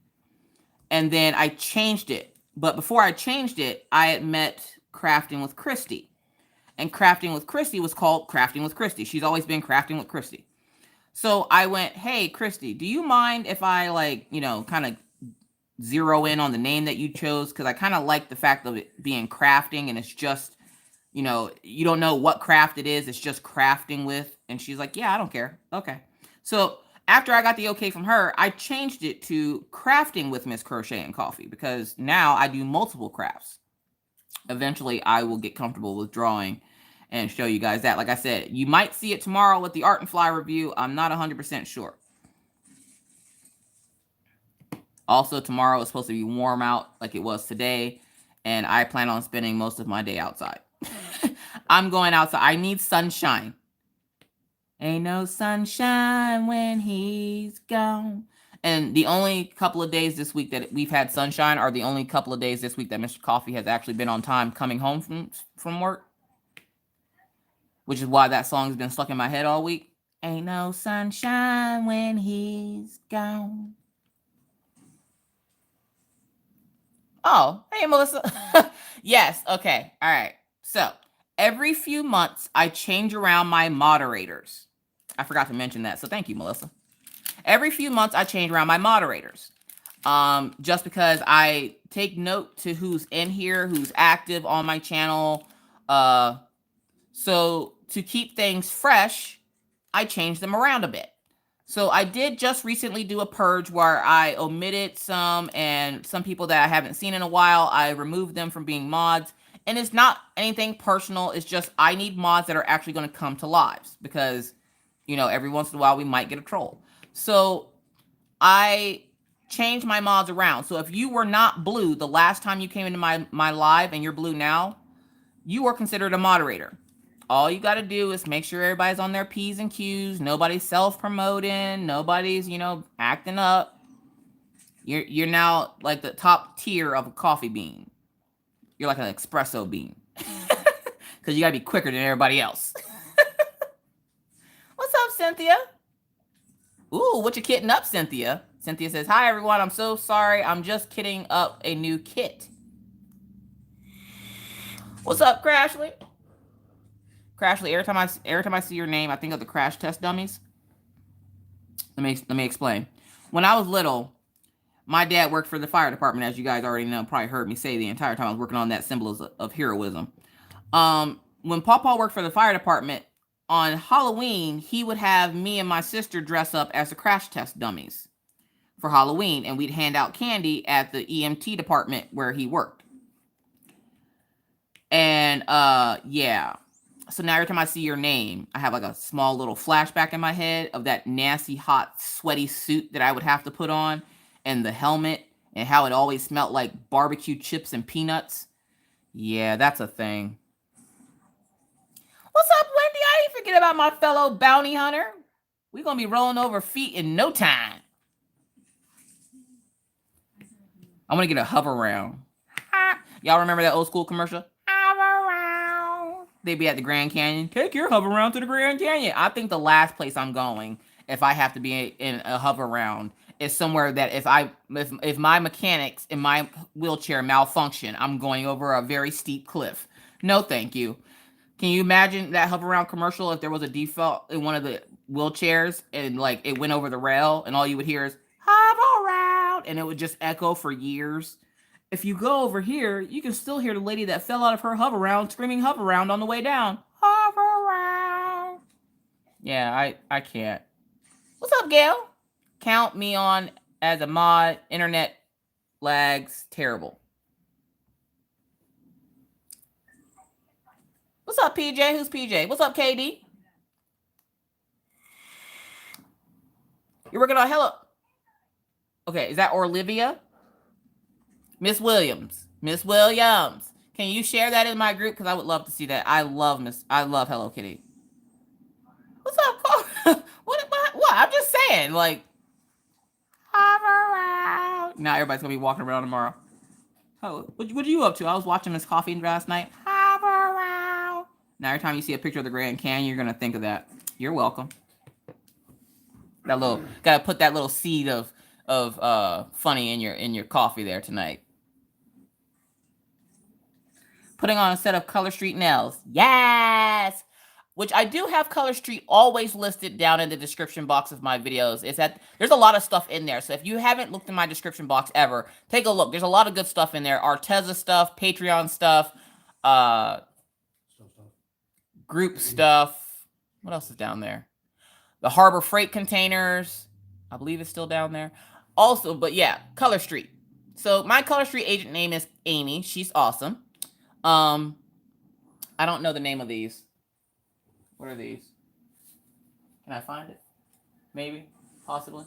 And then I changed it. But before I changed it, I had met Crafting with Christy. And Crafting with Christy was called Crafting with Christy. She's always been Crafting with Christy. So I went, hey, Christy, do you mind if I kind of zero in on the name that you chose? Because I kind of like the fact of it being crafting and it's just, you don't know what craft it is. It's just crafting with. And she's like, yeah, I don't care. Okay. So after I got the okay from her, I changed it to Crafting with Miss Crocheting Coffee because now I do multiple crafts. Eventually, I will get comfortable with drawing and show you guys that. Like I said, you might see it tomorrow with the Art and Fly review. I'm not 100% sure. Also, tomorrow is supposed to be warm out like it was today, and I plan on spending most of my day outside. I'm going outside. I need sunshine. Ain't no sunshine when he's gone. And the only couple of days this week that we've had sunshine are the only couple of days this week that Mr. Coffee has actually been on time coming home from work. Which is why that song's been stuck in my head all week. Ain't no sunshine when he's gone. Oh, hey, Melissa. Yes, okay, all right. So, every few months, I change around my moderators. I forgot to mention that, so thank you, Melissa. Every few months, I change around my moderators. Just because I take note to who's in here, who's active on my channel. So to keep things fresh, I change them around a bit. So I did just recently do a purge where I omitted some, and some people that I haven't seen in a while, I removed them from being mods. And it's not anything personal. It's just I need mods that are actually going to come to lives because, you know, every once in a while we might get a troll. So I changed my mods around. So if you were not blue the last time you came into my live and you're blue now, you are considered a moderator. All you got to do is make sure everybody's on their P's and Q's. Nobody's self-promoting. Nobody's, you know, acting up. You're now like the top tier of a coffee bean. You're like an espresso bean. Because you got to be quicker than everybody else. What's up, Cynthia? Ooh, what you kidding up, Cynthia? Cynthia says, hi, everyone. I'm so sorry. I'm just kidding up a new kit. What's up, Crashly? Crashly, every time I see your name, I think of the crash test dummies. Let me explain. When I was little, my dad worked for the fire department, as you guys already know, probably heard me say the entire time I was working on that symbol of heroism. When Pawpaw worked for the fire department, on Halloween, he would have me and my sister dress up as the crash test dummies for Halloween, and we'd hand out candy at the EMT department where he worked. And yeah. So now every time I see your name, I have like a small little flashback in my head of that nasty, hot, sweaty suit that I would have to put on, and the helmet, and how it always smelled like barbecue chips and peanuts. Yeah, that's a thing. What's up, Wendy? I didn't forget about my fellow bounty hunter. We're going to be rolling over feet in no time. I'm going to get a hover round. Y'all remember that old school commercial? Hover round. They'd be at the Grand Canyon. Take your hover round to the Grand Canyon. I think the last place I'm going, if I have to be in a hover round, is somewhere that if my mechanics in my wheelchair malfunction, I'm going over a very steep cliff. No, thank you. Can you imagine that hover round commercial if there was a default in one of the wheelchairs and like it went over the rail and all you would hear is hover round and it would just echo for years? If you go over here, you can still hear the lady that fell out of her hover round screaming hover round on the way down. Hover round. Yeah, I can't. What's up, Gail? Count me on as a mod. Internet lags terrible. What's up, PJ? Who's PJ? What's up, KD? You're working on hello. Okay, is that Olivia? Miss Williams. Miss Williams. Can you share that in my group? Because I would love to see that. I love Hello Kitty. What's up? What? I'm just saying, like, hover around. Now everybody's gonna be walking around tomorrow. Oh, what are you up to? I was watching Miss Coffee last night. Hover around. Now every time you see a picture of the Grand Canyon, you're gonna think of that. You're welcome. That little gotta put that little seed of funny in your coffee there tonight. Putting on a set of Color Street nails. Yes! Which I do have Color Street always listed down in the description box of my videos. Is that there's a lot of stuff in there. So if you haven't looked in my description box ever, take a look. There's a lot of good stuff in there. Arteza stuff, Patreon stuff, group stuff. What else is down there? The Harbor Freight containers. I believe it's still down there. Also, but yeah, Color Street. So my Color Street agent name is Amy. She's awesome. I don't know the name of these. What are these? Can I find it? Maybe, possibly.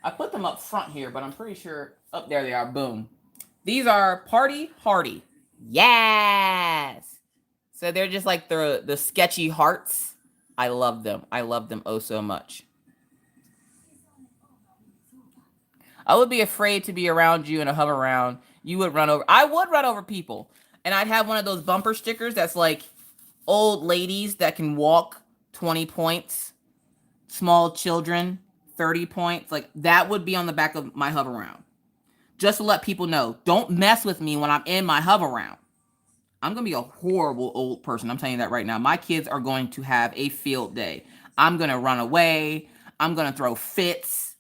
I put them up front here, but I'm pretty sure up there they are. Boom. These are Party Hardy. Yes. So they're just like the sketchy hearts. I love them. I love them oh so much. I would be afraid to be around you in a hover round. You would run over. I would run over people. And I'd have one of those bumper stickers that's like old ladies that can walk 20 points, small children 30 points. Like that would be on the back of my hover round. Just to let people know, don't mess with me when I'm in my hover round. I'm going to be a horrible old person. I'm telling you that right now. My kids are going to have a field day. I'm going to run away. I'm going to throw fits.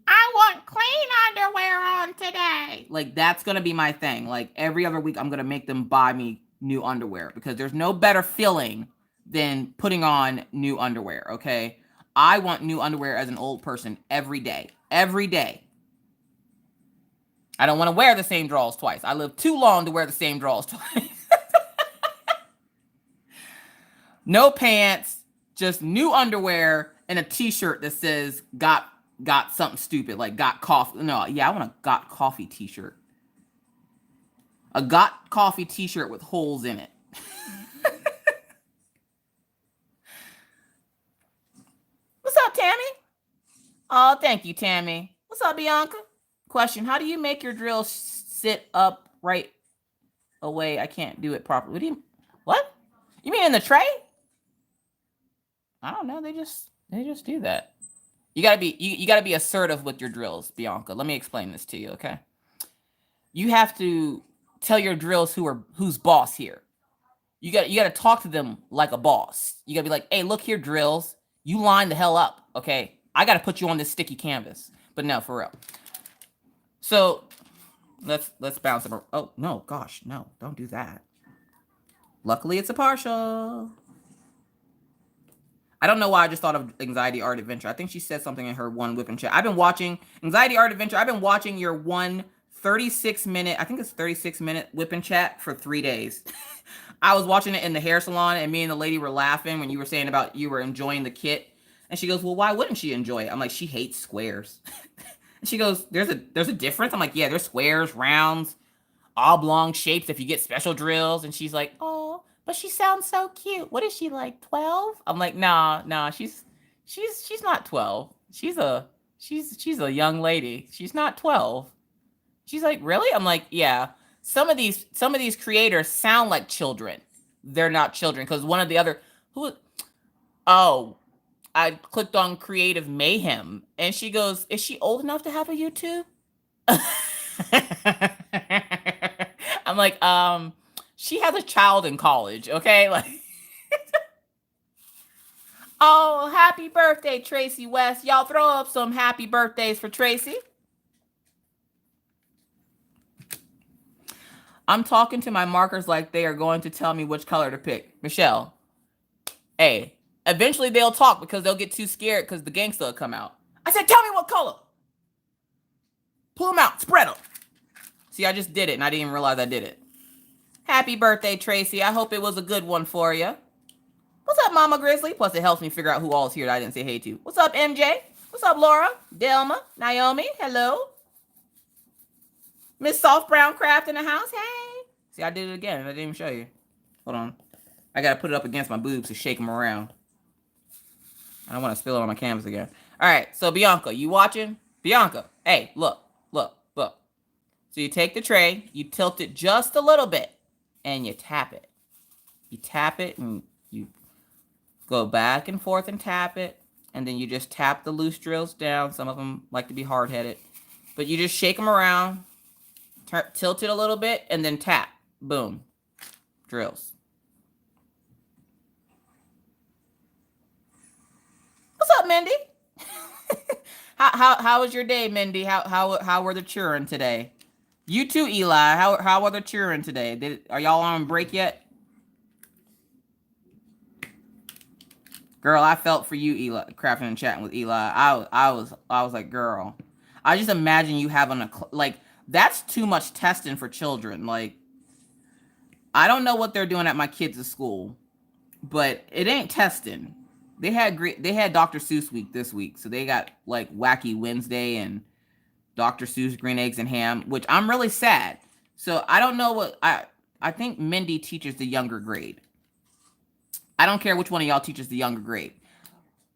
I want clean underwear on today. Like, that's going to be my thing. Like, every other week, I'm going to make them buy me new underwear because there's no better feeling than putting on new underwear, okay? I want new underwear as an old person every day. Every day. I don't want to wear the same drawers twice. I live too long to wear the same drawers twice. No pants, just new underwear and a t-shirt that says got something stupid, like got coffee. No, yeah, I want a got coffee t-shirt. A got coffee t-shirt with holes in it. What's up, Tammy? Oh, thank you, Tammy. What's up, Bianca? Question, how do you make your drill sit up right away? I can't do it properly. What? You mean in the tray? I don't know. They just do that. You gotta be assertive with your drills, Bianca. Let me explain this to you, okay? You have to tell your drills who's boss here. You gotta talk to them like a boss. You gotta be like, hey, look here, drills. You line the hell up, okay? I gotta put you on this sticky canvas. But no, for real. So let's bounce it. Oh no, gosh, no, don't do that. Luckily, it's a partial. I don't know why I just thought of Anxiety Art Adventure. I think she said something in her one Wip and Chat. I've been watching Anxiety Art Adventure. I've been watching your 36-minute, I think it's 36-minute Wip and Chat for 3 days. I was watching it in the hair salon, and me and the lady were laughing when you were saying about you were enjoying the kit. And she goes, well, why wouldn't she enjoy it? I'm like, she hates squares. And she goes, there's a difference? I'm like, yeah, there's squares, rounds, oblong shapes if you get special drills. And she's like, oh, but she sounds so cute. What is she, like 12? I'm like, nah, she's not 12. She's a young lady. She's not 12. She's like, really? I'm like, yeah. Some of these creators sound like children. They're not children because one of the other I clicked on Creative Mayhem and she goes, is she old enough to have a YouTube? I'm like, she has a child in college, okay? Like, oh, happy birthday, Tracy West. Y'all throw up some happy birthdays for Tracy. I'm talking to my markers like they are going to tell me which color to pick. Michelle, hey, eventually they'll talk because they'll get too scared because the gangsta will come out. I said, tell me what color. Pull them out, spread them. See, I just did it and I didn't even realize I did it. Happy birthday, Tracy. I hope it was a good one for you. What's up, Mama Grizzly? Plus, it helps me figure out who all is here that I didn't say hey to. What's up, MJ? What's up, Laura? Delma? Naomi? Hello? Miss Soft Brown Craft in the house. Hey. See, I did it again. I didn't even show you. Hold on. I got to put it up against my boobs to shake them around. I don't want to spill it on my canvas again. All right. So, Bianca, you watching? Bianca, hey, look. So, you take the tray. You tilt it just a little bit. And you tap it. You tap it and you go back and forth and tap it. And then you just tap the loose drills down. Some of them like to be hard-headed. But you just shake them around. Tilt it a little bit and then tap. Boom. Drills. What's up, Mindy? How was your day, Mindy? How were the children today? You too, Eli. How are the children today? Are y'all on break yet? Girl, I felt for you, Eli, crafting and chatting with Eli. I was like, girl. I just imagine you having like. That's too much testing for children. Like, I don't know what they're doing at my kids' school, but it ain't testing. They had Dr. Seuss week this week, so they got like Wacky Wednesday and Dr. Seuss Green Eggs and Ham, which I'm really sad. So I don't know what I think Mindy teaches the younger grade. I don't care which one of y'all teaches the younger grade.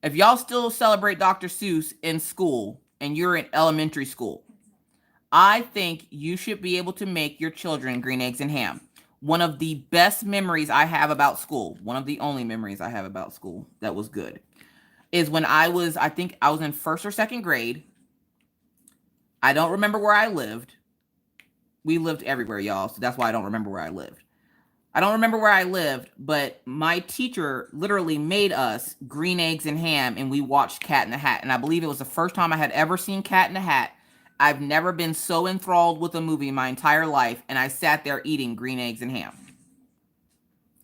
If y'all still celebrate Dr. Seuss in school, and you're in elementary school, I think you should be able to make your children green eggs and ham. One of the best memories I have about school, one of the only memories I have about school that was good, is when I think I was in first or second grade. I don't remember where I lived. We lived everywhere, y'all, so that's why I don't remember where I lived. I don't remember where I lived, but my teacher literally made us green eggs and ham, and we watched Cat in the Hat. And I believe it was the first time I had ever seen Cat in the Hat. I've never been so enthralled with a movie my entire life, and I sat there eating green eggs and ham.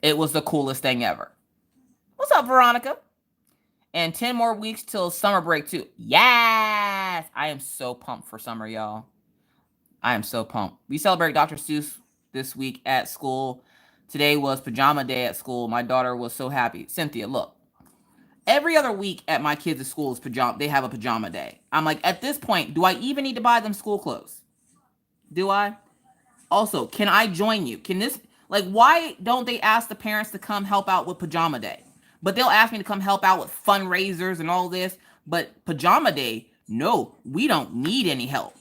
It was the coolest thing ever. What's up, Veronica? And 10 more weeks till summer break, too. Yes! I am so pumped for summer, y'all. I am so pumped. We celebrate Dr. Seuss this week at school. Today was pajama day at school. My daughter was so happy. Cynthia, look. Every other week at my kids' school is pajama. They have a pajama day. I'm like, at this point, do I even need to buy them school clothes? Do I? Also, can I join you? Can this, like, why don't they ask the parents to come help out with pajama day? But they'll ask me to come help out with fundraisers and all this. But pajama day, no, we don't need any help.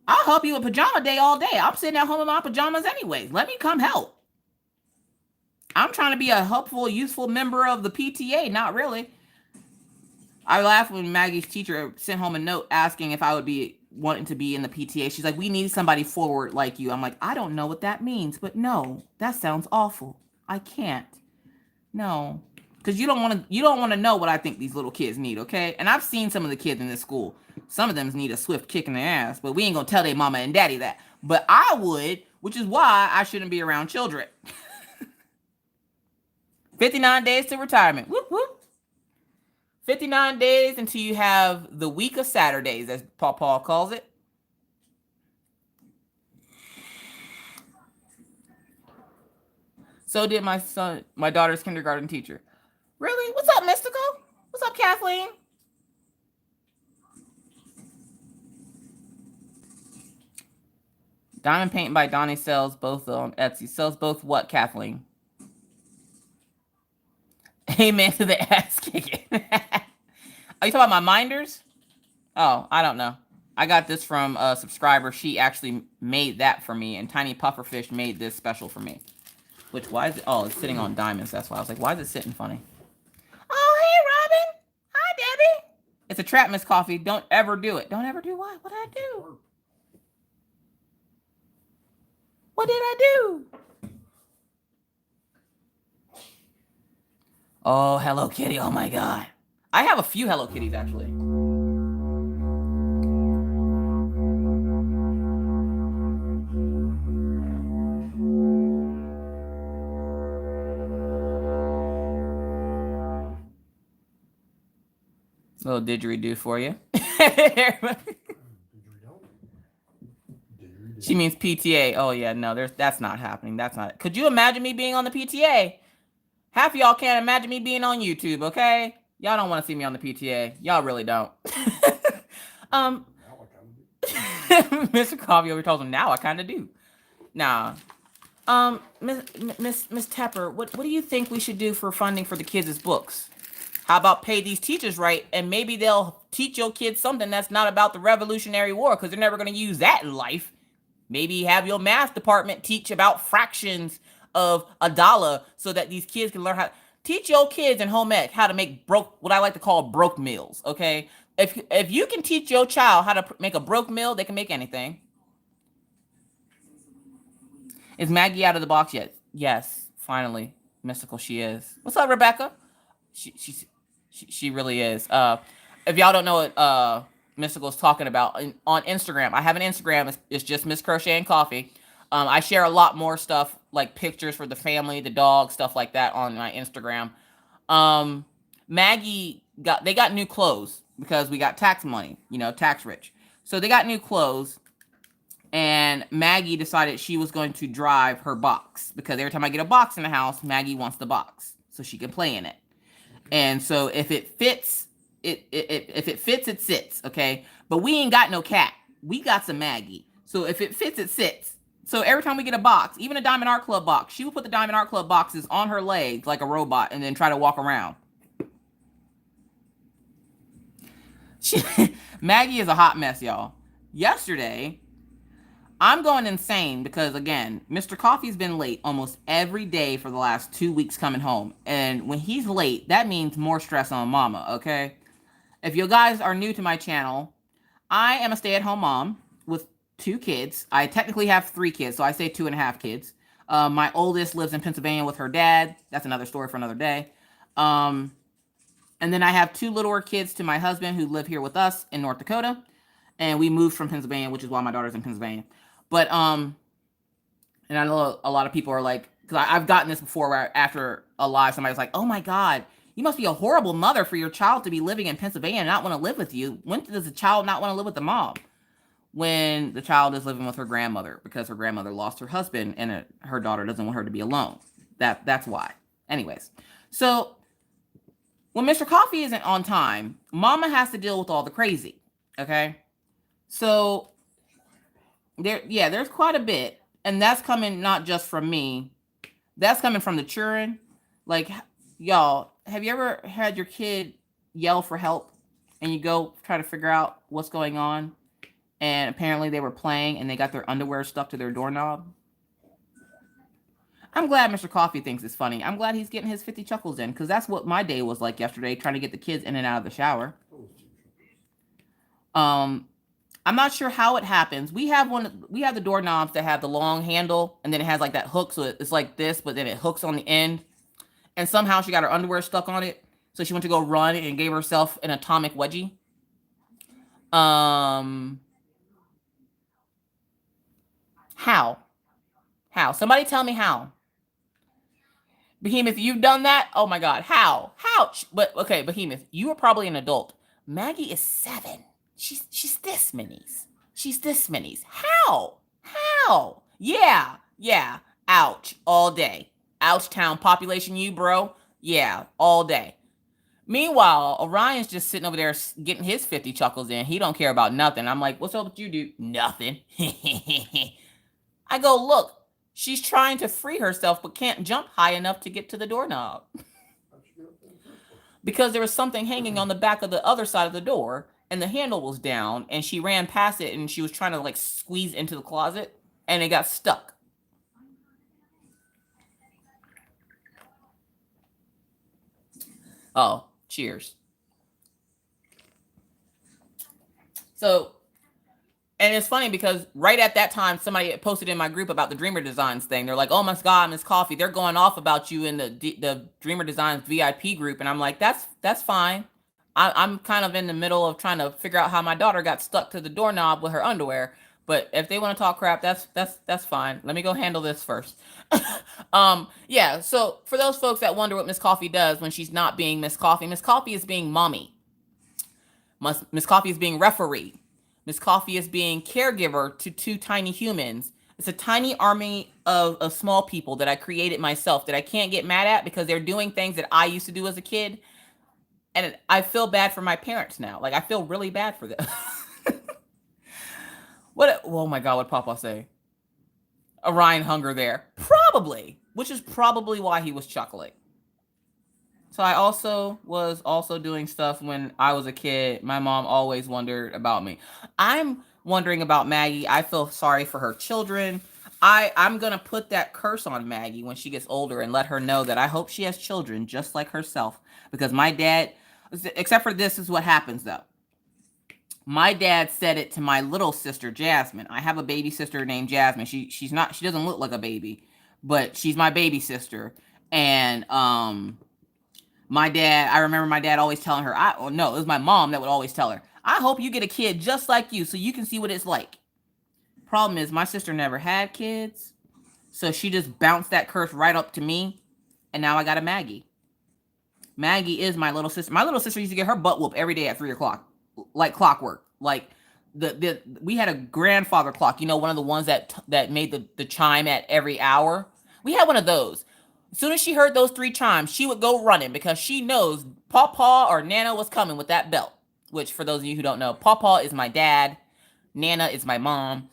I'll help you with pajama day all day. I'm sitting at home in my pajamas anyways. Let me come help. I'm trying to be a helpful, useful member of the PTA. Not really. I laughed when Maggie's teacher sent home a note asking if I would be wanting to be in the PTA. She's like, we need somebody forward like you. I'm like, I don't know what that means, but no, that sounds awful. I can't. No. Because you don't want to know what I think these little kids need, okay? And I've seen some of the kids in this school. Some of them need a swift kick in the ass, but we ain't gonna tell their mama and daddy that. But I would, which is why I shouldn't be around children. 59 days to retirement. Whoop, whoop. 59 days until you have the week of Saturdays, as Paul calls it. So did my daughter's kindergarten teacher. Really? What's up, Mystical? What's up, Kathleen? Diamond Paint by Donnie sells both on Etsy. Sells both what, Kathleen? Amen to the ass kicking. Are you talking about my minders? Oh, I don't know. I got this from a subscriber. She actually made that for me, and Tiny Pufferfish made this special for me. Which, why is it? Oh, it's sitting on diamonds. That's why I was like, why is it sitting funny? Oh, hey, Robin. Hi, Debbie. It's a trap, Miss Coffee. Don't ever do it. Don't ever do what? What did I do? What did I do? Oh, Hello Kitty. Oh, my God. I have a few Hello Kitties, actually. Little didgeridoo for you. She means PTA. Oh, yeah, no, that's not happening. That's not. Could you imagine me being on the PTA? Half of y'all can't imagine me being on YouTube, okay? Y'all don't want to see me on the PTA. Y'all really don't. Mr. Coffee over tells him, now I kind of do. Nah. Miss Tepper, what do you think we should do for funding for the kids' books? How about pay these teachers right, and maybe they'll teach your kids something that's not about the Revolutionary War, because they're never going to use that in life. Maybe have your math department teach about fractions of $1 so that these kids can learn how. Teach your kids in home ec how to make what I like to call broke meals, okay? If you can teach your child how to make a broke meal, they can make anything. Is Maggie out of the box yet? Yes, finally. Mystical she is. What's up, Rebecca? She really is. If y'all don't know what Mystical's talking about, on Instagram, I have an Instagram. It's just Miss Crocheting Coffee. I share a lot more stuff, like pictures for the family, the dog, stuff like that on my Instagram. Maggie they got new clothes because we got tax money, tax rich. So they got new clothes, and Maggie decided she was going to drive her box, because every time I get a box in the house, Maggie wants the box so she can play in it. And so if it fits, it sits, okay? But we ain't got no cat. We got some Maggie. So if it fits, it sits. So every time we get a box, even a Diamond Art Club box, she would put the Diamond Art Club boxes on her legs like a robot and then try to walk around. Maggie is a hot mess, y'all. Yesterday, I'm going insane because, again, Mr. Coffee's been late almost every day for the last 2 weeks coming home. And when he's late, that means more stress on mama, okay? If you guys are new to my channel, I am a stay-at-home mom with 2 kids. I technically have 3 kids, so I say 2.5 kids. My oldest lives in Pennsylvania with her dad. That's another story for another day. Um, and then I have 2 littler kids to my husband who live here with us in North Dakota. And we moved from Pennsylvania, which is why my daughter's in Pennsylvania. But and I know a lot of people are like, because I've gotten this before where after a live, somebody's like, oh my God, you must be a horrible mother for your child to be living in Pennsylvania and not want to live with you. When does the child not want to live with the mom? When the child is living with her grandmother because her grandmother lost her husband and her daughter doesn't want her to be alone. That's why. Anyways, so when Mr. Coffee isn't on time, mama has to deal with all the crazy. Okay. So there's quite a bit. And that's coming not just from me. That's coming from the children. Like, y'all, have you ever had your kid yell for help and you go try to figure out what's going on? And apparently they were playing and they got their underwear stuck to their doorknob. I'm glad Mr. Coffee thinks it's funny. I'm glad he's getting his 50 chuckles in because that's what my day was like yesterday, trying to get the kids in and out of the shower. I'm not sure how it happens. We have the doorknobs that have the long handle and then it has like that hook. So it's like this, but then it hooks on the end. And somehow she got her underwear stuck on it. So she went to go run and gave herself an atomic wedgie. How? Somebody tell me how. Behemoth, you've done that? Oh my God. How? But okay, Behemoth, you are probably an adult. Maggie is 7. She's this minis. She's this minis. How? Yeah. Ouch. All day. Ouch town population you, bro. Yeah, all day. Meanwhile, Orion's just sitting over there getting his 50 chuckles in. He don't care about nothing. I'm like, what's up with you, dude? Nothing. I go, look, she's trying to free herself but can't jump high enough to get to the doorknob. Because there was something hanging on the back of the other side of the door and the handle was down and she ran past it and she was trying to like squeeze into the closet and it got stuck. Oh, cheers. So, and it's funny because right at that time, somebody posted in my group about the Dreamer Designs thing. They're like, oh my God, Miss Coffee, they're going off about you in the Dreamer Designs VIP group. And I'm like, that's fine. I'm kind of in the middle of trying to figure out how my daughter got stuck to the doorknob with her underwear. But if they want to talk crap, that's fine. Let me go handle this first. Yeah. So for those folks that wonder what Miss Coffee does when she's not being Miss Coffee is being mommy. Miss Coffee is being referee. Miss Coffee is being caregiver to 2 tiny humans. It's a tiny army of small people that I created myself that I can't get mad at because they're doing things that I used to do as a kid. And I feel bad for my parents now. Like, I feel really bad for them. Oh my God, what Papa say? Orion hunger there. Probably. Which is probably why he was chuckling. So I was doing stuff when I was a kid. My mom always wondered about me. I'm wondering about Maggie. I feel sorry for her children. I'm going to put that curse on Maggie when she gets older and let her know that I hope she has children just like herself. Because my dad, except for this is what happens though. My dad said it to my little sister, Jasmine. I have a baby sister named Jasmine. She doesn't look like a baby, but she's my baby sister. And, I remember my dad always telling her, it was my mom that would always tell her, I hope you get a kid just like you so you can see what it's like. Problem is, my sister never had kids, so she just bounced that curse right up to me, and now I got a Maggie. Maggie is my little sister. My little sister used to get her butt whooped every day at 3 o'clock, like clockwork. Like, we had a grandfather clock, one of the ones that made the chime at every hour. We had one of those. As soon as she heard those 3 chimes, she would go running because she knows Pawpaw or Nana was coming with that belt. Which, for those of you who don't know, Pawpaw is my dad. Nana is my mom.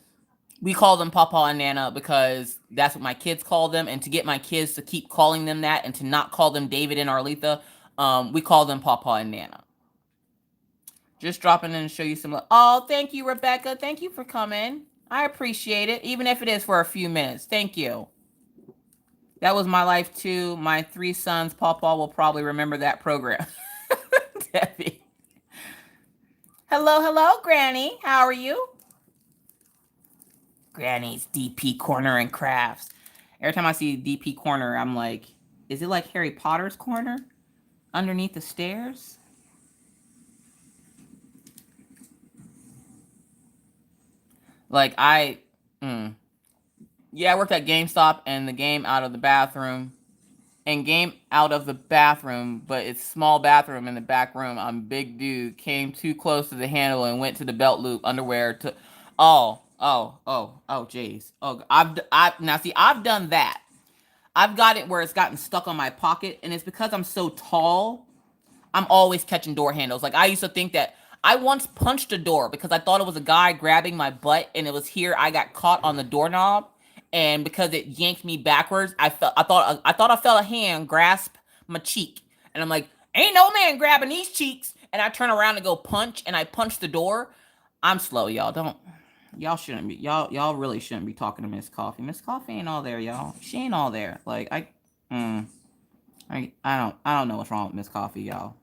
We call them Pawpaw and Nana because that's what my kids call them. And to get my kids to keep calling them that and to not call them David and Arletha, we call them Pawpaw and Nana. Just dropping in to show you some love. Oh, thank you, Rebecca. Thank you for coming. I appreciate it, even if it is for a few minutes. Thank you. That was my life too. My 3 sons, Pawpaw will probably remember that program. Debbie. Hello, hello, Granny. How are you? Granny's DP Corner and Crafts. Every time I see DP Corner, I'm like, is it like Harry Potter's corner? Underneath the stairs? Like I worked at GameStop and the game out of the bathroom. And game out of the bathroom, but it's small bathroom in the back room. I'm big dude, came too close to the handle and went to the belt loop underwear to jeez. Oh, I've done that. I've got it where it's gotten stuck on my pocket, and it's because I'm so tall. I'm always catching door handles. Like I used to think that I once punched a door because I thought it was a guy grabbing my butt, and it was here. I got caught on the doorknob, and because it yanked me backwards, I thought I felt a hand grasp my cheek, and I'm like, ain't no man grabbing these cheeks. And I turn around and go punch, and I punch the door. I'm slow, y'all. Y'all shouldn't be. Y'all really shouldn't be talking to Miss Coffee. Miss Coffee ain't all there, y'all. She ain't all there. Like I don't know what's wrong with Miss Coffee, y'all.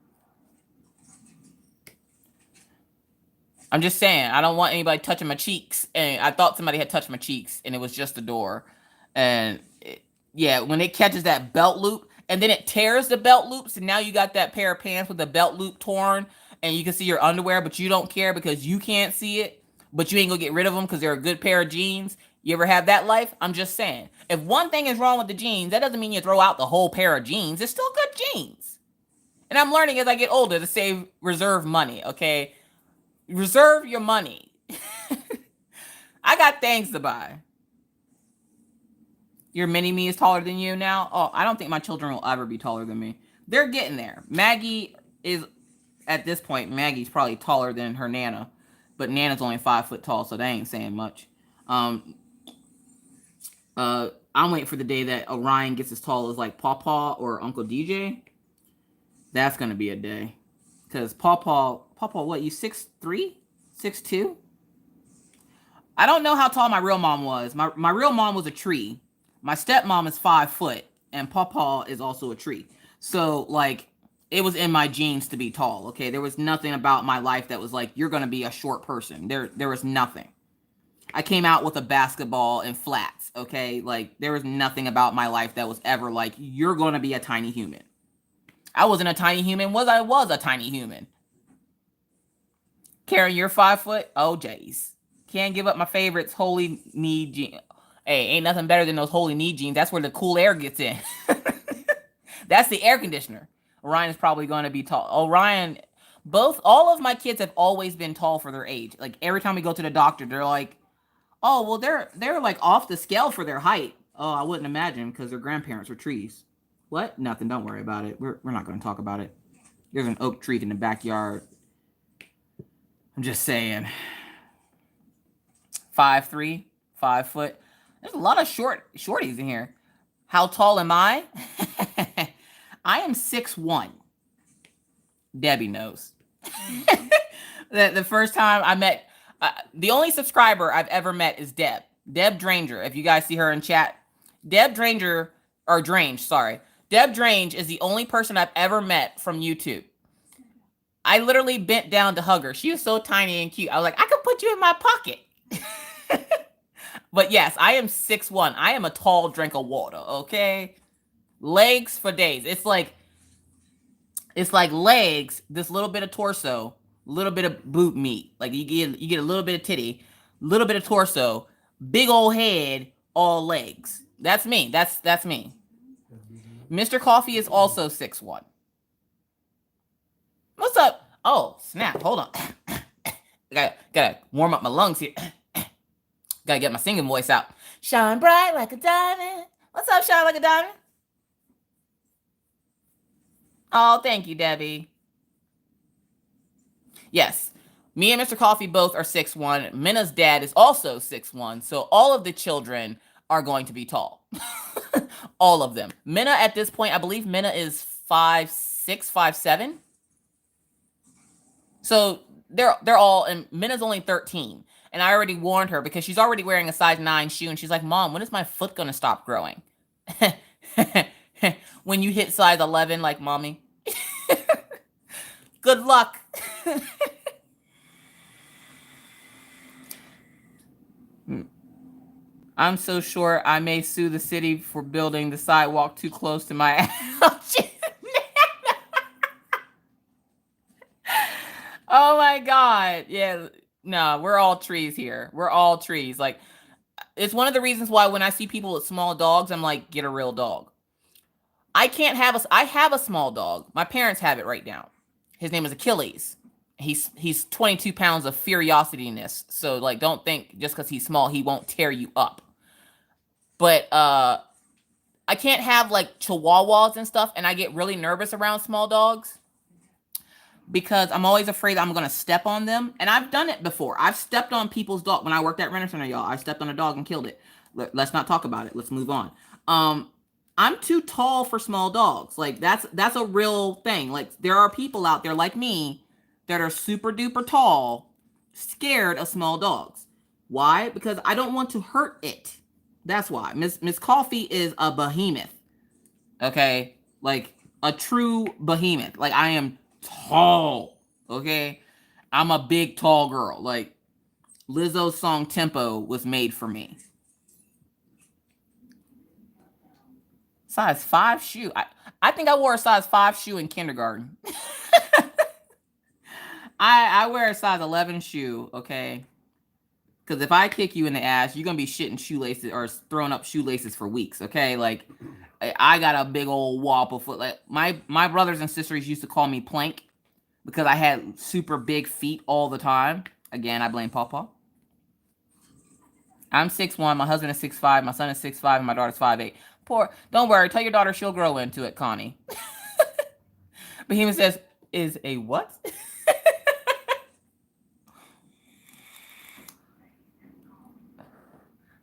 I'm just saying, I don't want anybody touching my cheeks. And I thought somebody had touched my cheeks, and it was just the door. And when it catches that belt loop, and then it tears the belt loops, and now you got that pair of pants with the belt loop torn, and you can see your underwear, but you don't care because you can't see it, but you ain't gonna get rid of them because they're a good pair of jeans. You ever have that life? I'm just saying. If one thing is wrong with the jeans, that doesn't mean you throw out the whole pair of jeans. It's still good jeans. And I'm learning as I get older to reserve money, okay? Reserve your money. I got things to buy. Your mini-me is taller than you now? Oh, I don't think my children will ever be taller than me. They're getting there. Maggie is, at this point, Maggie's probably taller than her Nana. But Nana's only 5 foot tall, so that ain't saying much. I'm waiting for the day that Orion gets as tall as like Pawpaw or Uncle DJ. That's going to be a day. Because Pawpaw, what, you 6'3"? 6'2"? I don't know how tall my real mom was. My real mom was a tree. My stepmom is 5 foot. And Pawpaw is also a tree. So, like, it was in my genes to be tall, okay? There was nothing about my life that was like, you're going to be a short person. There was nothing. I came out with a basketball and flats, okay? Like, there was nothing about my life that was ever like, you're going to be a tiny human. I wasn't a tiny human. I was a tiny human. Karen, you're 5 foot? Oh, jeez. Can't give up my favorites, holy knee jeans. Hey, ain't nothing better than those holy knee jeans. That's where the cool air gets in. That's the air conditioner. Orion is probably going to be tall. Orion, all of my kids have always been tall for their age. Like, every time we go to the doctor, they're like, oh, well, they're like off the scale for their height. Oh, I wouldn't imagine because their grandparents were trees. What? Nothing. Don't worry about it. We're not going to talk about it. There's an oak tree in the backyard. I'm just saying. 5'3", 5 foot. There's a lot of shorties in here. How tall am I? I am 6'1". Debbie knows. The first time I met, the only subscriber I've ever met is Deb. Deb Dranger. If you guys see her in chat. Deb Dranger, or Drange, sorry. Deb Drange is the only person I've ever met from YouTube. I literally bent down to hug her. She was so tiny and cute. I was like, I could put you in my pocket. But yes, I am 6'1". I am a tall drink of water, okay? Legs for days. It's like legs, this little bit of torso, little bit of boob meat. Like you get a little bit of titty, little bit of torso, big old head, all legs. That's me. That's me. Mr. Coffee is also 6'1". What's up? Oh, snap. Hold on. Gotta warm up my lungs here. Gotta get my singing voice out. Shine bright like a diamond. What's up, shine like a diamond? Oh, thank you, Debbie. Yes. Me and Mr. Coffee both are 6'1". Minna's dad is also 6'1". So all of the children are going to be tall. All of them. Minna at this point, I believe Minna is 5'6", 5'7". So they're all, and Minna's only 13. And I already warned her because she's already wearing a size 9 shoe. And she's like, Mom, when is my foot going to stop growing? When you hit size 11, like, Mommy. Good luck. I'm so sure I may sue the city for building the sidewalk too close to my house. Oh my God. Yeah. No, we're all trees here. We're all trees. Like, it's one of the reasons why when I see people with small dogs, I'm like, get a real dog. I have a small dog. My parents have it right now. His name is Achilles. He's 22 pounds of furiosityness. So like, don't think just because he's small, he won't tear you up. But I can't have like chihuahuas and stuff. And I get really nervous around small dogs because I'm always afraid I'm going to step on them. And I've done it before. I've stepped on people's dog. When I worked at Renter Center, y'all, I stepped on a dog and killed it. Let's not talk about it. Let's move on. I'm too tall for small dogs. Like that's a real thing. Like there are people out there like me that are super duper tall, scared of small dogs. Why? Because I don't want to hurt it. That's why. Miss Coffee is a behemoth. Okay? Like a true behemoth. Like I am tall. Okay? I'm a big tall girl. Like Lizzo's song Tempo was made for me. Size 5 shoe. I think I wore a size 5 shoe in kindergarten. I wear a size 11 shoe, okay? Because if I kick you in the ass, you're going to be shitting shoelaces or throwing up shoelaces for weeks, okay? Like, I got a big old wobble foot. Like, my brothers and sisters used to call me Plank because I had super big feet all the time. Again, I blame Pawpaw. I'm 6'1", my husband is 6'5", my son is 6'5", and my daughter's 5'8". Poor, don't worry, tell your daughter she'll grow into it, Connie. Behemoth says, is a what?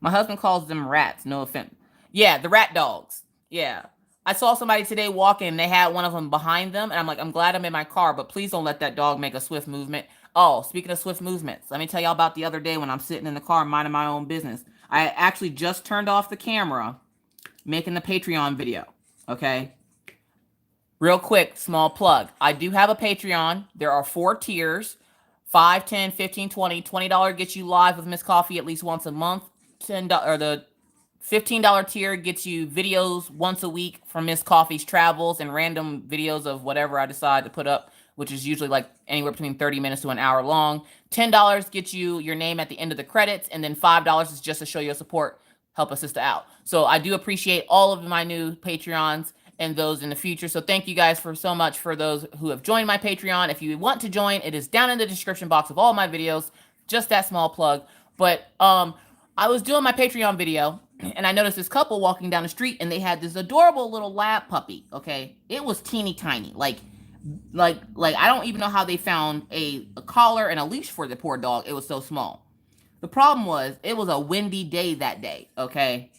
My husband calls them rats, no offense. Yeah, the rat dogs. Yeah. I saw somebody today walking, and they had one of them behind them, and I'm like, I'm glad I'm in my car, but please don't let that dog make a swift movement. Oh, speaking of swift movements, let me tell y'all about the other day when I'm sitting in the car minding my own business. I actually just turned off the camera making the Patreon video, okay? Real quick, small plug. I do have a Patreon. There are 4 tiers, 5, 10, 15, 20. $20 gets you live with Miss Coffee at least once a month. The $15 tier gets you videos once a week from Miss Coffee's travels and random videos of whatever I decide to put up, which is usually like anywhere between 30 minutes to an hour long. $10 gets you your name at the end of the credits, and then $5 is just to show your support, help a sister out. So I do appreciate all of my new Patreons and those in the future. So thank you guys for so much for those who have joined my Patreon. If you want to join, it is down in the description box of all my videos. Just that small plug. But I was doing my Patreon video, and I noticed this couple walking down the street, and they had this adorable little lab puppy, okay? It was teeny tiny. Like I don't even know how they found a collar and a leash for the poor dog. It was so small. The problem was, it was a windy day that day, okay?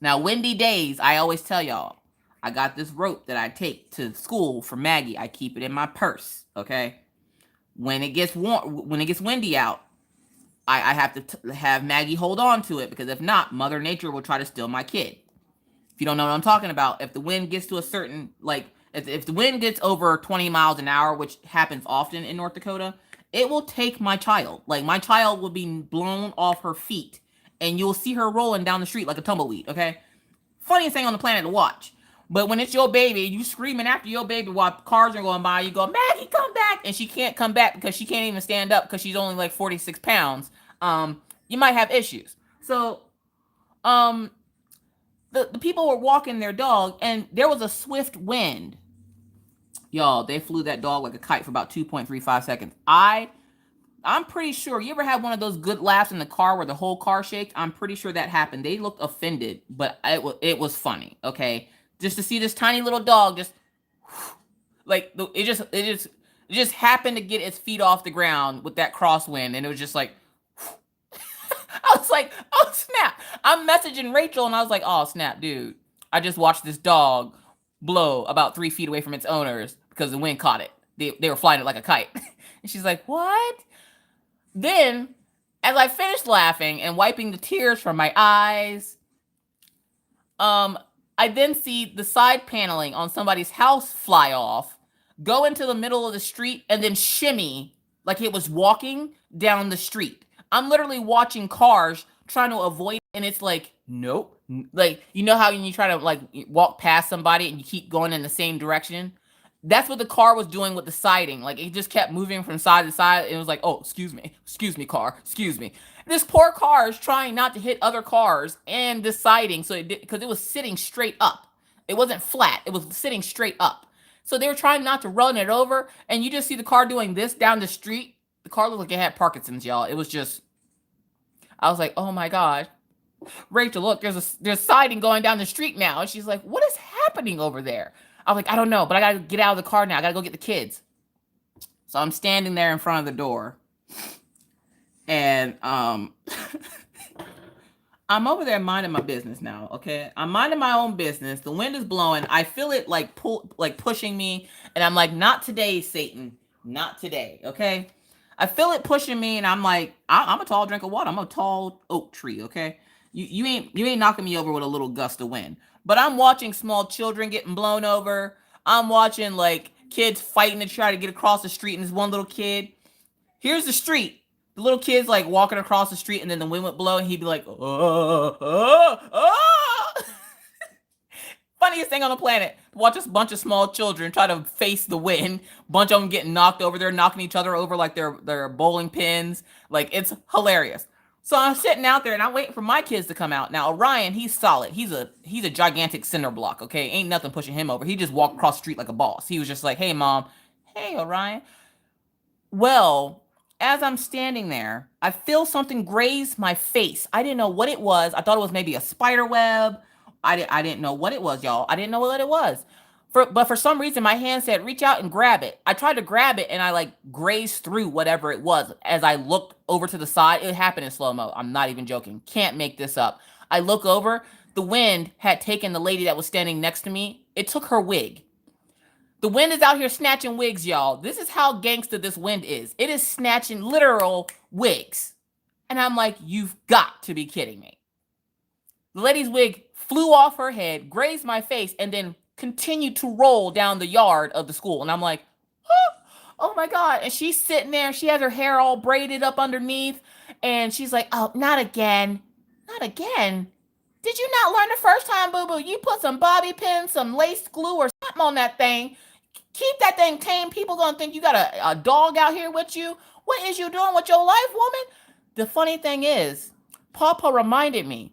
Now, windy days, I always tell y'all, I got this rope that I take to school for Maggie. I keep it in my purse, okay? When it gets warm, when it gets windy out, I have to have Maggie hold on to it, because if not, Mother Nature will try to steal my kid. If you don't know what I'm talking about, if the wind gets to a certain, like, if the wind gets over 20 miles an hour, which happens often in North Dakota, it will take my child. Like, my child will be blown off her feet, and you'll see her rolling down the street like a tumbleweed, okay? Funniest thing on the planet to watch. But when it's your baby, you screaming after your baby while cars are going by, you go, Maggie, come back! And she can't come back because she can't even stand up because she's only like 46 pounds. You might have issues. So, the people were walking their dog, and there was a swift wind. Y'all, they flew that dog like a kite for about 2.35 seconds. I'm pretty sure, you ever had one of those good laughs in the car where the whole car shaked? I'm pretty sure that happened. They looked offended, but it was funny, okay? Just to see this tiny little dog just, like, it just happened to get its feet off the ground with that crosswind, and it was just like, I was like, oh, snap. I'm messaging Rachel, and I was like, oh, snap, dude. I just watched this dog blow about 3 feet away from its owners because the wind caught it. They were flying it like a kite. And she's like, what? Then, as I finished laughing and wiping the tears from my eyes, I then see the side paneling on somebody's house fly off, go into the middle of the street, and then shimmy like it was walking down the street. I'm literally watching cars trying to avoid, and it's like, nope. Like, you know how when you try to like walk past somebody and you keep going in the same direction? That's what the car was doing with the siding. Like, it just kept moving from side to side. It was like, oh, excuse me, car, excuse me. This poor car is trying not to hit other cars and the siding, so because it was sitting straight up. It wasn't flat. It was sitting straight up. So they were trying not to run it over, and you just see the car doing this down the street. The car looked like it had Parkinson's, y'all. It was just, I was like, oh my God. Rachel, look, there's siding going down the street now. And she's like, what is happening over there? I was like, I don't know, but I gotta get out of the car now. I gotta go get the kids. So I'm standing there in front of the door. And I'm over there minding my business now, okay? I'm minding my own business. The wind is blowing. I feel it like pushing me. And I'm like, not today, Satan. Not today, okay? I feel it pushing me, and I'm like, I'm a tall drink of water. I'm a tall oak tree, okay? You ain't knocking me over with a little gust of wind. But I'm watching small children getting blown over. I'm watching like kids fighting to try to get across the street, and this one little kid. Here's the street. The little kid's like walking across the street, and then the wind would blow, and he'd be like, Funniest thing on the planet. Watch this bunch of small children try to face the wind. Bunch of them getting knocked over. They're knocking each other over like they're bowling pins. Like, it's hilarious. So I'm sitting out there and I'm waiting for my kids to come out. Now Orion, he's solid. He's a gigantic cinder block. Okay, ain't nothing pushing him over. He just walked across the street like a boss. He was just like, "Hey, mom. Hey, Orion." Well, as I'm standing there, I feel something graze my face. I didn't know what it was. I thought it was maybe a spider web. I didn't know what it was, y'all. I didn't know what it was. But for some reason, my hand said, reach out and grab it. I tried to grab it, and I like grazed through whatever it was. As I looked over to the side, it happened in slow-mo. I'm not even joking. Can't make this up. I look over. The wind had taken the lady that was standing next to me. It took her wig. The wind is out here snatching wigs, y'all. This is how gangsta this wind is. It is snatching literal wigs. And I'm like, you've got to be kidding me. The lady's wig flew off her head, grazed my face, and then continued to roll down the yard of the school. And I'm like, oh my God. And she's sitting there. She has her hair all braided up underneath. And she's like, oh, not again. Not again. Did you not learn the first time, boo-boo? You put some bobby pins, some lace glue, or something on that thing. Keep that thing tame. People gonna think you got a dog out here with you. What is you doing with your life, woman? The funny thing is, Papa reminded me,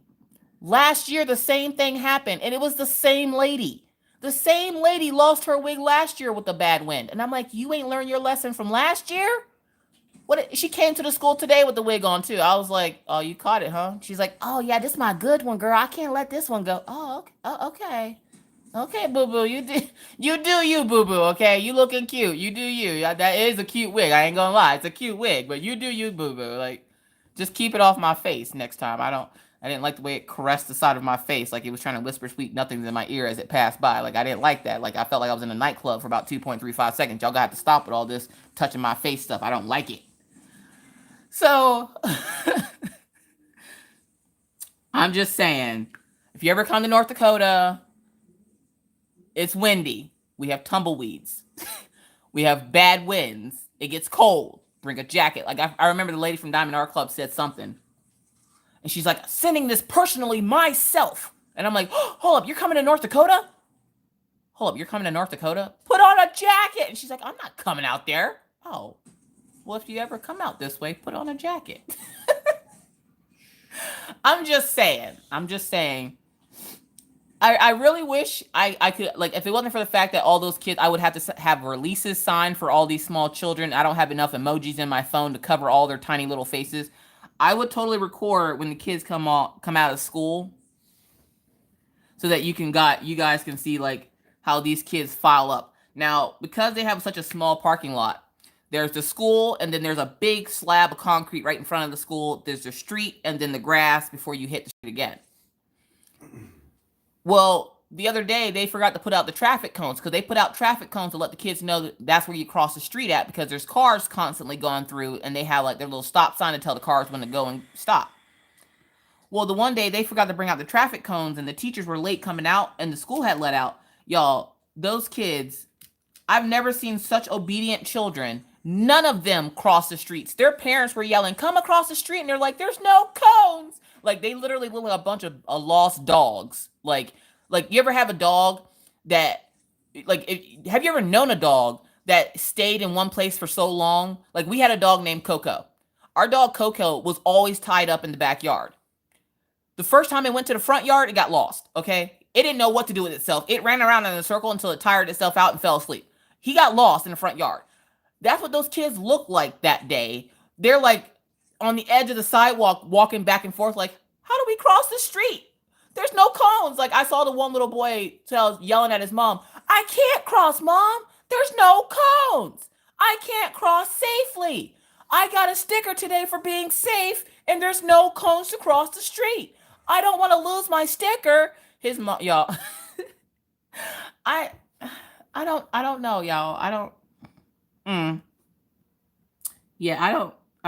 last year the same thing happened, and it was the same lady. The same lady lost her wig last year with the bad wind. And I'm like, you ain't learned your lesson from last year? What? She came to the school today with the wig on too. I was like, oh, you caught it, huh? She's like, oh yeah, this is my good one, girl. I can't let this one go. Oh, okay. Oh, okay. Okay, boo-boo. You do, boo-boo, okay? You looking cute. You do you. That is a cute wig. I ain't gonna lie. It's a cute wig, but you do you, boo-boo. Like, just keep it off my face next time. I didn't like the way it caressed the side of my face, like it was trying to whisper sweet nothings in my ear as it passed by. Like, I didn't like that. Like, I felt like I was in a nightclub for about 2.35 seconds. Y'all gonna have to stop with all this touching my face stuff. I don't like it. So, I'm just saying, if you ever come to North Dakota, it's windy. We have tumbleweeds. We have bad winds. It gets cold. Bring a jacket. Like, I remember the lady from Diamond Art Club said something. And she's like, sending this personally myself. And I'm like, oh, hold up, you're coming to North Dakota? Hold up, you're coming to North Dakota? Put on a jacket. And she's like, I'm not coming out there. Oh, well, if you ever come out this way, put on a jacket. I'm just saying. I really wish I could, like, if it wasn't for the fact that all those kids, I would have to have releases signed for all these small children. I don't have enough emojis in my phone to cover all their tiny little faces. I would totally record when the kids come out of school so that you guys can see, like, how these kids file up. Now, because they have such a small parking lot, there's the school, and then there's a big slab of concrete right in front of the school. There's the street, and then the grass before you hit the street again. Well, the other day they forgot to put out the traffic cones, because they put out traffic cones to let the kids know that that's where you cross the street at, because there's cars constantly going through, and they have like their little stop sign to tell the cars when to go and stop. Well, the one day they forgot to bring out the traffic cones, and the teachers were late coming out, and the school had let out. Y'all, those kids, I've never seen such obedient children. None of them crossed the streets. Their parents were yelling, "Come across the street," and they're like, "There's no cones." Like, they literally look like a bunch of lost dogs. Like you ever have a dog that, have you ever known a dog that stayed in one place for so long? Like, we had a dog named Coco. Our dog Coco was always tied up in the backyard. The first time it went to the front yard, it got lost, okay? It didn't know what to do with itself. It ran around in a circle until it tired itself out and fell asleep. He got lost in the front yard. That's what those kids look like that day. They're like on the edge of the sidewalk, walking back and forth like, how do we cross the street? There's no cones. Like, I saw the one little boy yelling at his mom, "I can't cross, Mom. There's no cones. I can't cross safely. I got a sticker today for being safe, and there's no cones to cross the street. I don't want to lose my sticker." His mom, y'all. I don't know, y'all. Yeah, I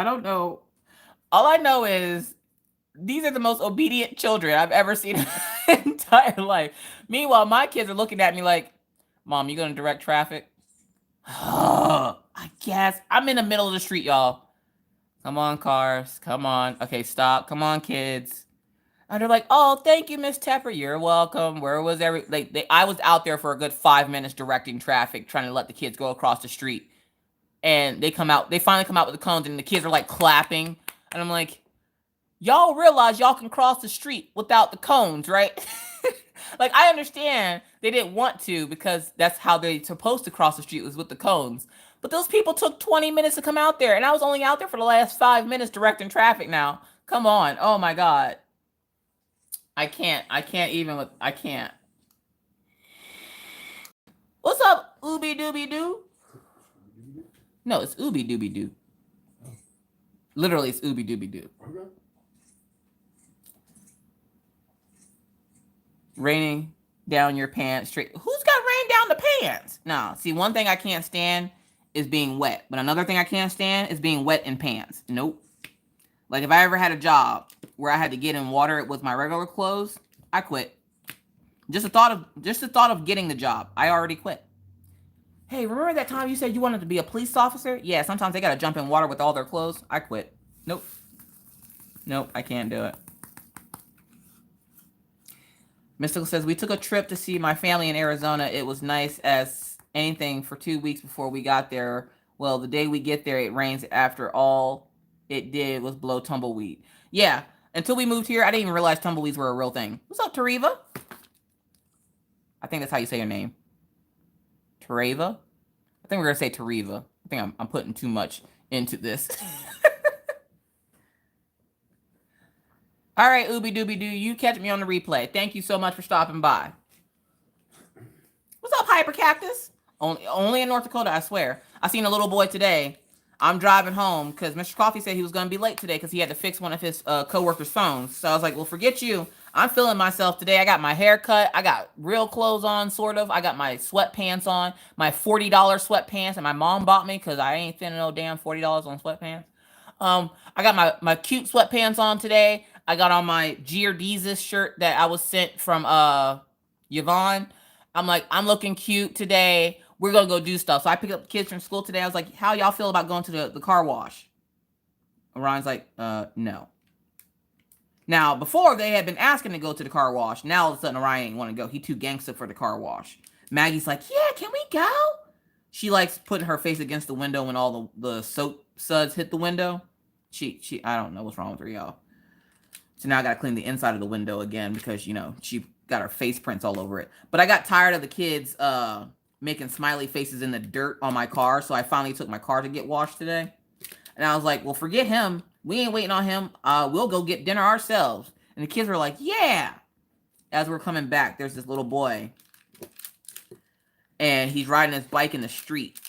don't know. All I know is these are the most obedient children I've ever seen in my entire life. Meanwhile, my kids are looking at me like, "Mom, you gonna direct traffic?" I guess. I'm in the middle of the street, y'all. Come on, cars. Come on. Okay, stop. Come on, kids. And they're like, "Oh, thank you, Miss Tepper. You're welcome." Where was I was out there for a good 5 minutes directing traffic, trying to let the kids go across the street. And they finally come out with the cones, and the kids are like clapping. And I'm like, y'all realize y'all can cross the street without the cones, right? Like, I understand they didn't want to, because that's how they're supposed to cross the street, was with the cones. But those people took 20 minutes to come out there, and I was only out there for the last 5 minutes directing traffic now. Come on. Oh my God. I can't. What's up, Ooby Dooby Doo? No, it's Ooby Dooby Doo. Literally, it's Ooby Dooby Doo. Okay. Raining down your pants straight. Who's got rain down the pants? No. See, one thing I can't stand is being wet. But another thing I can't stand is being wet in pants. Nope. Like, if I ever had a job where I had to get in water with my regular clothes, I quit. Just the thought of getting the job, I already quit. Hey, remember that time you said you wanted to be a police officer? Yeah, sometimes they gotta jump in water with all their clothes. I quit. Nope, I can't do it. Mystical says, "We took a trip to see my family in Arizona. It was nice as anything for 2 weeks before we got there. Well, the day we get there, it rains. After all it did was blow tumbleweed." Yeah, until we moved here, I didn't even realize tumbleweeds were a real thing. What's up, Tariva? I think that's how you say your name. Tariva? I think we're going to say Tariva. I think I'm putting too much into this. All right, Ooby Dooby Doo, you catch me on the replay. Thank you so much for stopping by. What's up, Hyper Cactus? Only in North Dakota, I swear. I seen a little boy today. I'm driving home because Mr. Coffee said he was going to be late today because he had to fix one of his co-workers' phones. So I was like, well, forget you. I'm feeling myself today. I got my hair cut. I got real clothes on, sort of. I got my sweatpants on, my $40 sweatpants, and my mom bought me because I ain't spending no damn $40 on sweatpants. I got my cute sweatpants on today. I got on my Giardizis shirt that I was sent from Yvonne. I'm like, I'm looking cute today. We're going to go do stuff. So I picked up the kids from school today. I was like, how y'all feel about going to the car wash? Orion's like, no. Now, before they had been asking to go to the car wash. Now, all of a sudden, Orion ain't want to go. He too gangster for the car wash. Maggie's like, yeah, can we go? She likes putting her face against the window when all the soap suds hit the window. I don't know what's wrong with her, y'all. So now I got to clean the inside of the window again because, she got her face prints all over it. But I got tired of the kids making smiley faces in the dirt on my car. So I finally took my car to get washed today. And I was like, well, forget him. We ain't waiting on him. We'll go get dinner ourselves. And the kids were like, yeah. As we're coming back, there's this little boy. And he's riding his bike in the street.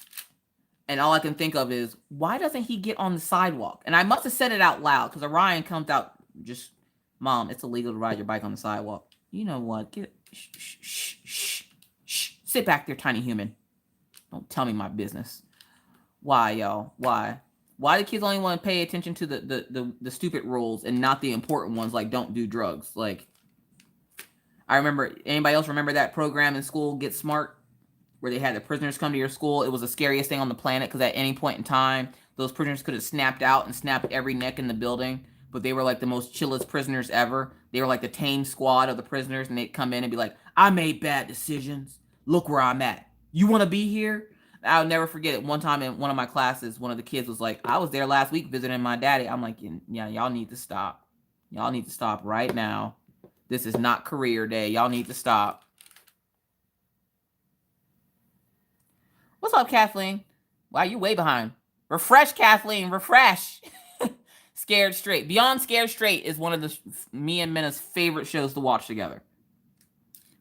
And all I can think of is, why doesn't he get on the sidewalk? And I must have said it out loud because Orion comes out just, Mom, it's illegal to ride your bike on the sidewalk. You know what? Shh, shh, shh, shh, shh. Sit back there, tiny human. Don't tell me my business. Why, y'all? Why? Why do kids only want to pay attention to the stupid rules and not the important ones, like don't do drugs? Like, I remember, anybody else remember that program in school, Get Smart, where they had the prisoners come to your school? It was the scariest thing on the planet because at any point in time, those prisoners could have snapped out and snapped every neck in the building, but they were like the most chillest prisoners ever. They were like the tame squad of the prisoners, and they'd come in and be like, I made bad decisions. Look where I'm at. You want to be here? I'll never forget it. One time in one of my classes, one of the kids was like, I was there last week visiting my daddy. I'm like, yeah, y'all need to stop. Y'all need to stop right now. This is not career day. Y'all need to stop. What's up, Kathleen? Wow, you way behind. Refresh, Kathleen. Refresh. Scared Straight. Beyond Scared Straight is one of me and Minna's favorite shows to watch together.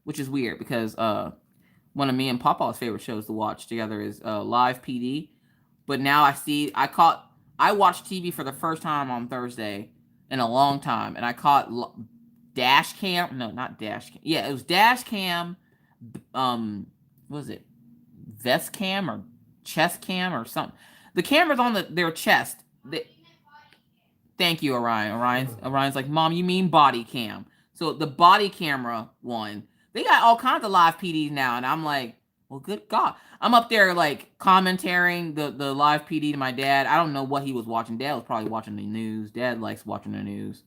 Which is weird because one of me and Papa's favorite shows to watch together is Live PD. But now I watched TV for the first time on Thursday in a long time, and I caught Dash Cam. No, not Dash Cam. Yeah, it was Dash Cam. What was it? Vest Cam or Chest Cam or something. The camera's on their chest. Thank you, Orion. Orion's like, Mom, you mean body cam. So the body camera one, they got all kinds of live PDs now, and I'm like, well, good God. I'm up there like commentating the live PD to my dad. I don't know what he was watching. Dad was probably watching the news. Dad likes watching the news.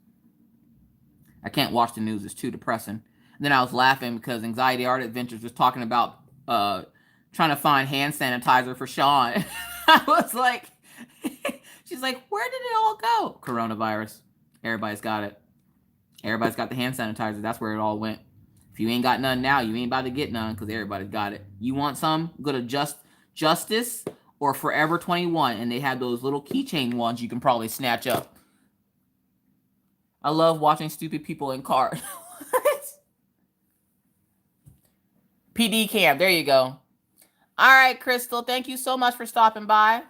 I can't watch the news. It's too depressing. And then I was laughing because Anxiety Art Adventures was talking about trying to find hand sanitizer for Sean. I was like, she's like, where did it all go? Coronavirus. Everybody's got it. Everybody's got the hand sanitizer. That's where it all went. If you ain't got none now, you ain't about to get none because everybody's got it. You want some? Go to Justice or Forever 21, and they have those little keychain ones you can probably snatch up. I love watching stupid people in cars. PD cam. There you go. All right, Crystal. Thank you so much for stopping by.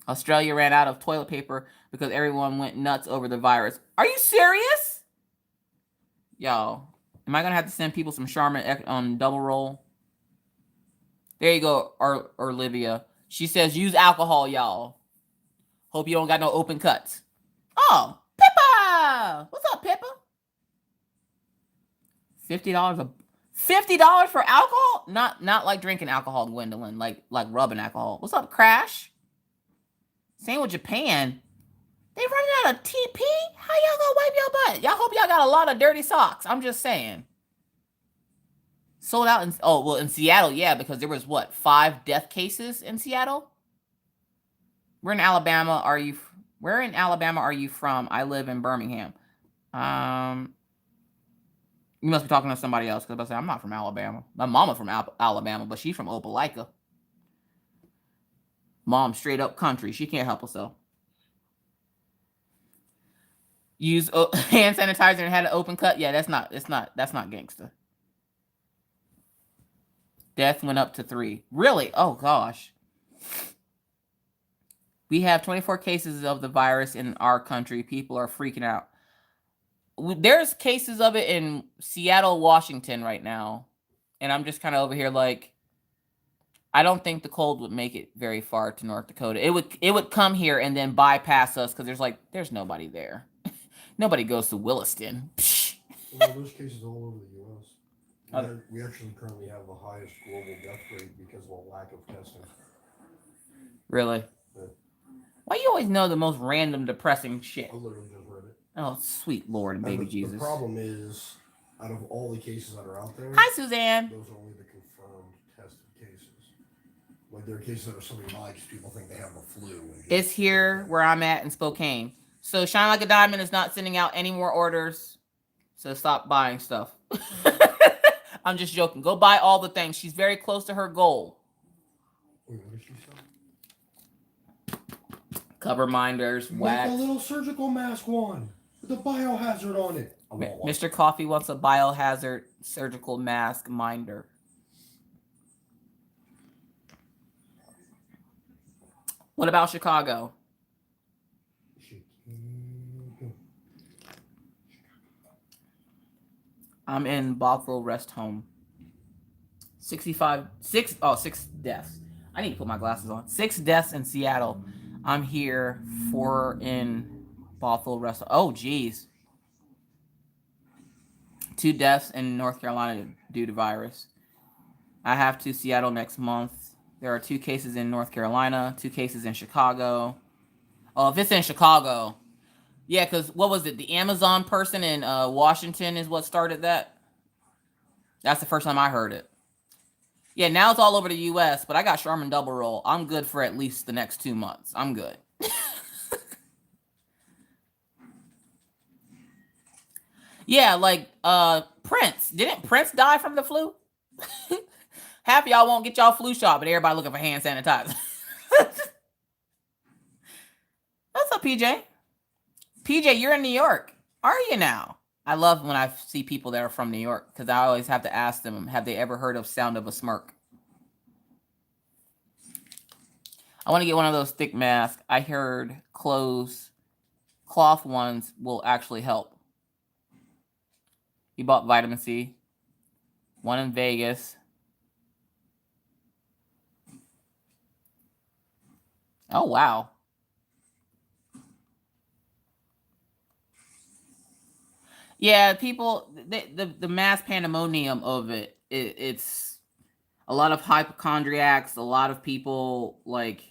Australia ran out of toilet paper because everyone went nuts over the virus. Are you serious? Y'all, am I going to have to send people some Charmin on double roll? There you go, Olivia. She says, use alcohol, y'all. Hope you don't got no open cuts. Oh, Pippa! What's up, Pippa? $50 for alcohol? Not like drinking alcohol, Gwendolyn. Like rubbing alcohol. What's up, Crash? Same with Japan. They running out of TP? How y'all gonna wipe your butt? Y'all hope y'all got a lot of dirty socks. I'm just saying. Sold out in Seattle, yeah, because there was 5 death cases in Seattle? Where in Alabama are you from? I live in Birmingham. You must be talking to somebody else, because I'm not from Alabama. My mama's from Alabama, but she's from Opelika. Mom, straight up country. She can't help herself. Use hand sanitizer and had an open cut. Yeah, that's not gangster. Death went up to 3. Really? Oh gosh. We have 24 cases of the virus in our country. People are freaking out. There's cases of it in Seattle, Washington right now. And I'm just kind of over here like, I don't think the cold would make it very far to North Dakota. It would come here and then bypass us because there's nobody there. Nobody goes to Williston. Well, there's cases all over the U.S. We actually currently have the highest global death rate because of a lack of testing. Really? Yeah. Why you always know the most random, depressing shit? I literally just read it. Oh, sweet Lord and baby Jesus. The problem is, out of all the cases that are out there... Hi, Suzanne. Those are only the confirmed tested cases. Like, there are cases that are something like people think they have the flu. It's here where I'm at in Spokane. So Shine Like a Diamond is not sending out any more orders. So stop buying stuff. I'm just joking. Go buy all the things. She's very close to her goal. Wait, what did she say? Cover minders, wax. Make a little surgical mask one with a biohazard on it. Mr. Coffee wants a biohazard surgical mask minder. What about Chicago? I'm in Bothell Rest Home. 6 deaths. I need to put my glasses on. 6 deaths in Seattle. I'm here, 4 in Bothell Rest. Oh, geez. 2 deaths in North Carolina due to virus. I have to Seattle next month. There are 2 cases in North Carolina, 2 cases in Chicago. Oh, if it's in Chicago. Yeah, because what was it? The Amazon person in Washington is what started that. That's the first time I heard it. Yeah, now it's all over the U.S., but I got Charmin Double Roll. I'm good for at least the next 2 months. I'm good. Yeah, like Prince. Didn't Prince die from the flu? Half y'all won't get y'all flu shot, but everybody looking for hand sanitizer. What's up, PJ? PJ, you're in New York. Are you now? I love when I see people that are from New York because I always have to ask them, have they ever heard of Sound of a Smirk? I want to get one of those thick masks. I heard cloth ones will actually help. He bought vitamin C. One in Vegas. Oh, wow. Yeah, people, the mass pandemonium of it's a lot of hypochondriacs, a lot of people, like,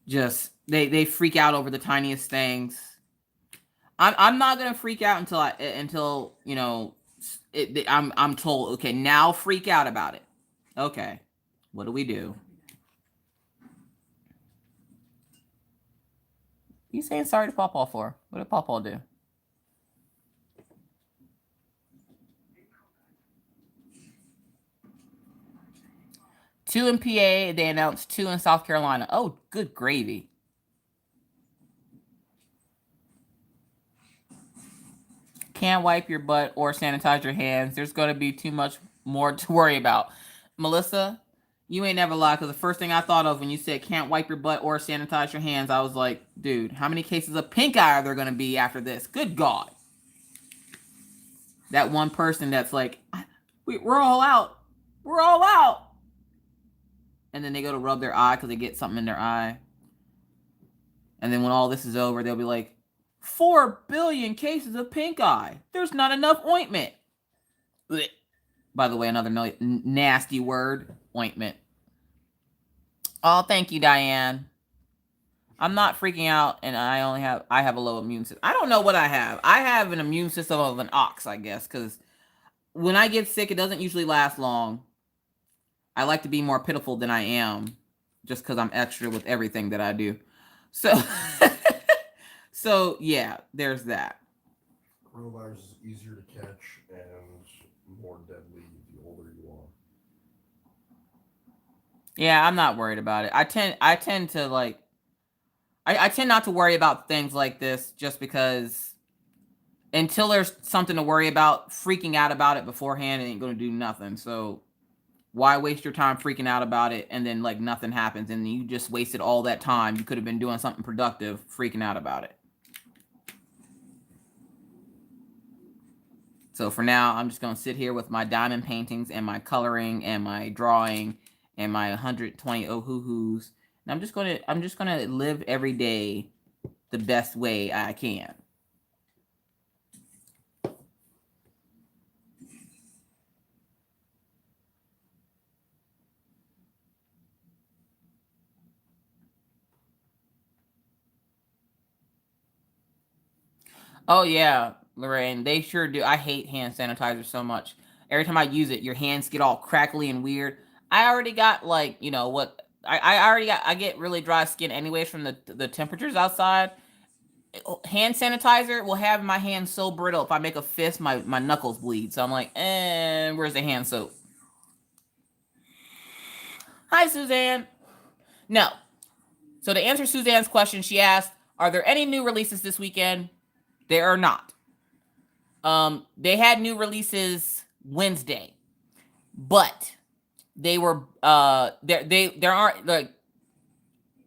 just, they freak out over the tiniest things. I'm not gonna freak out until you know, I'm told, okay, now freak out about it. Okay, what do we do? You saying sorry to Pawpaw for? What did Pawpaw do? Two in PA, they announced 2 in South Carolina. Oh, good gravy. Can't wipe your butt or sanitize your hands. There's going to be too much more to worry about. Melissa, you ain't never lied, because the first thing I thought of when you said can't wipe your butt or sanitize your hands, I was like, dude, how many cases of pink eye are there going to be after this? Good God. That one person that's like, we're all out. We're all out. And then they go to rub their eye because they get something in their eye. And then when all this is over, they'll be like, 4 billion cases of pink eye. There's not enough ointment. Blech. By the way, another nasty word, ointment. Oh, thank you, Diane. I'm not freaking out, and I have a low immune system. I don't know what I have. I have an immune system of an ox, I guess, because when I get sick, it doesn't usually last long. I like to be more pitiful than I am, just because I'm extra with everything that I do. So, so yeah, there's that. Coronavirus is easier to catch and more deadly the older you are. Yeah, I'm not worried about it. I tend to like, I tend not to worry about things like this just because until there's something to worry about, freaking out about it beforehand ain't going to do nothing. So why waste your time freaking out about it and then like nothing happens and you just wasted all that time? You could have been doing something productive freaking out about it. So for now, I'm just going to sit here with my diamond paintings and my coloring and my drawing and my 120 oh-hoo-hoos. And I'm just going to live every day the best way I can. Oh yeah, Lorraine, they sure do. I hate hand sanitizer so much. Every time I use it, your hands get all crackly and weird. I already got like, you know what? I get really dry skin anyways from the temperatures outside. Hand sanitizer will have my hands so brittle. If I make a fist, my knuckles bleed. So I'm like, where's the hand soap? Hi, Suzanne. No. So to answer Suzanne's question, she asked, are there any new releases this weekend? There are not. They had new releases Wednesday, but they were there aren't like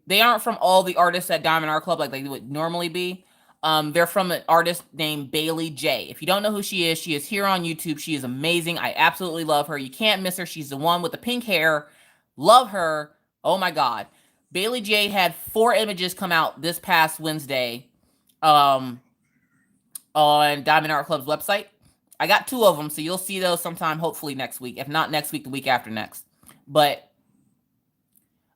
they aren't from all the artists at Diamond Art Club like they would normally be. They're from an artist named Bailey J. If you don't know who she is here on YouTube. She is amazing. I absolutely love her. You can't miss her. She's the one with the pink hair. Love her. Oh my God. Bailey J had 4 images come out this past Wednesday on Diamond Art Club's website. I got 2 of them, so you'll see those sometime, hopefully next week. If not next week, the week after next. But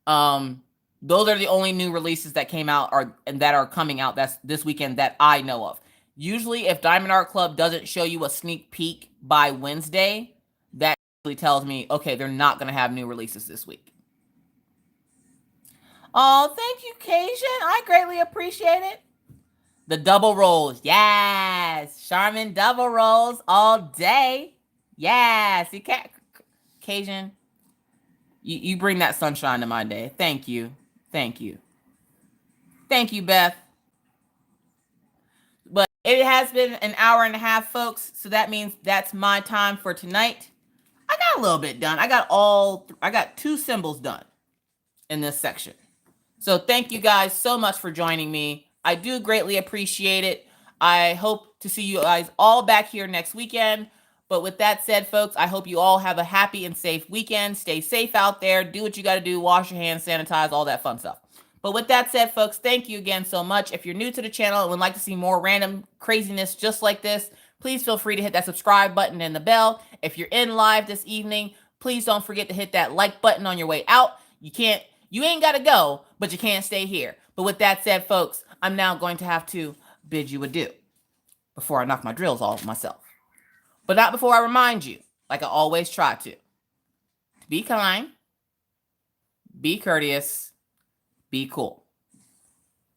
those are the only new releases that came out and that are coming out that's this weekend that I know of. Usually, if Diamond Art Club doesn't show you a sneak peek by Wednesday, that usually tells me, okay, they're not going to have new releases this week. Oh, thank you, Cajun. I greatly appreciate it. The double rolls. Yes. Charmin double rolls all day. Yes. You can't. Cajun, you bring that sunshine to my day. Thank you. Thank you. Thank you, Beth. But it has been an hour and a half, folks. So that means that's my time for tonight. I got a little bit done. I got 2 symbols done in this section. So thank you guys so much for joining me. I do greatly appreciate it. I hope to see you guys all back here next weekend. But with that said, folks, I hope you all have a happy and safe weekend. Stay safe out there. Do what you got to do. Wash your hands, sanitize, all that fun stuff. But with that said, folks, thank you again so much. If you're new to the channel and would like to see more random craziness just like this, please feel free to hit that subscribe button and the bell. If you're in live this evening, please don't forget to hit that like button on your way out. You ain't got to go, but you can't stay here. But with that said, folks, I'm now going to have to bid you adieu before I knock my drills off myself. But not before I remind you, like I always try to be kind, be courteous, be cool.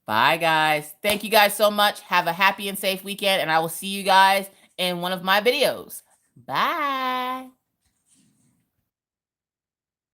Bye, guys. Thank you guys so much. Have a happy and safe weekend, and I will see you guys in one of my videos. Bye.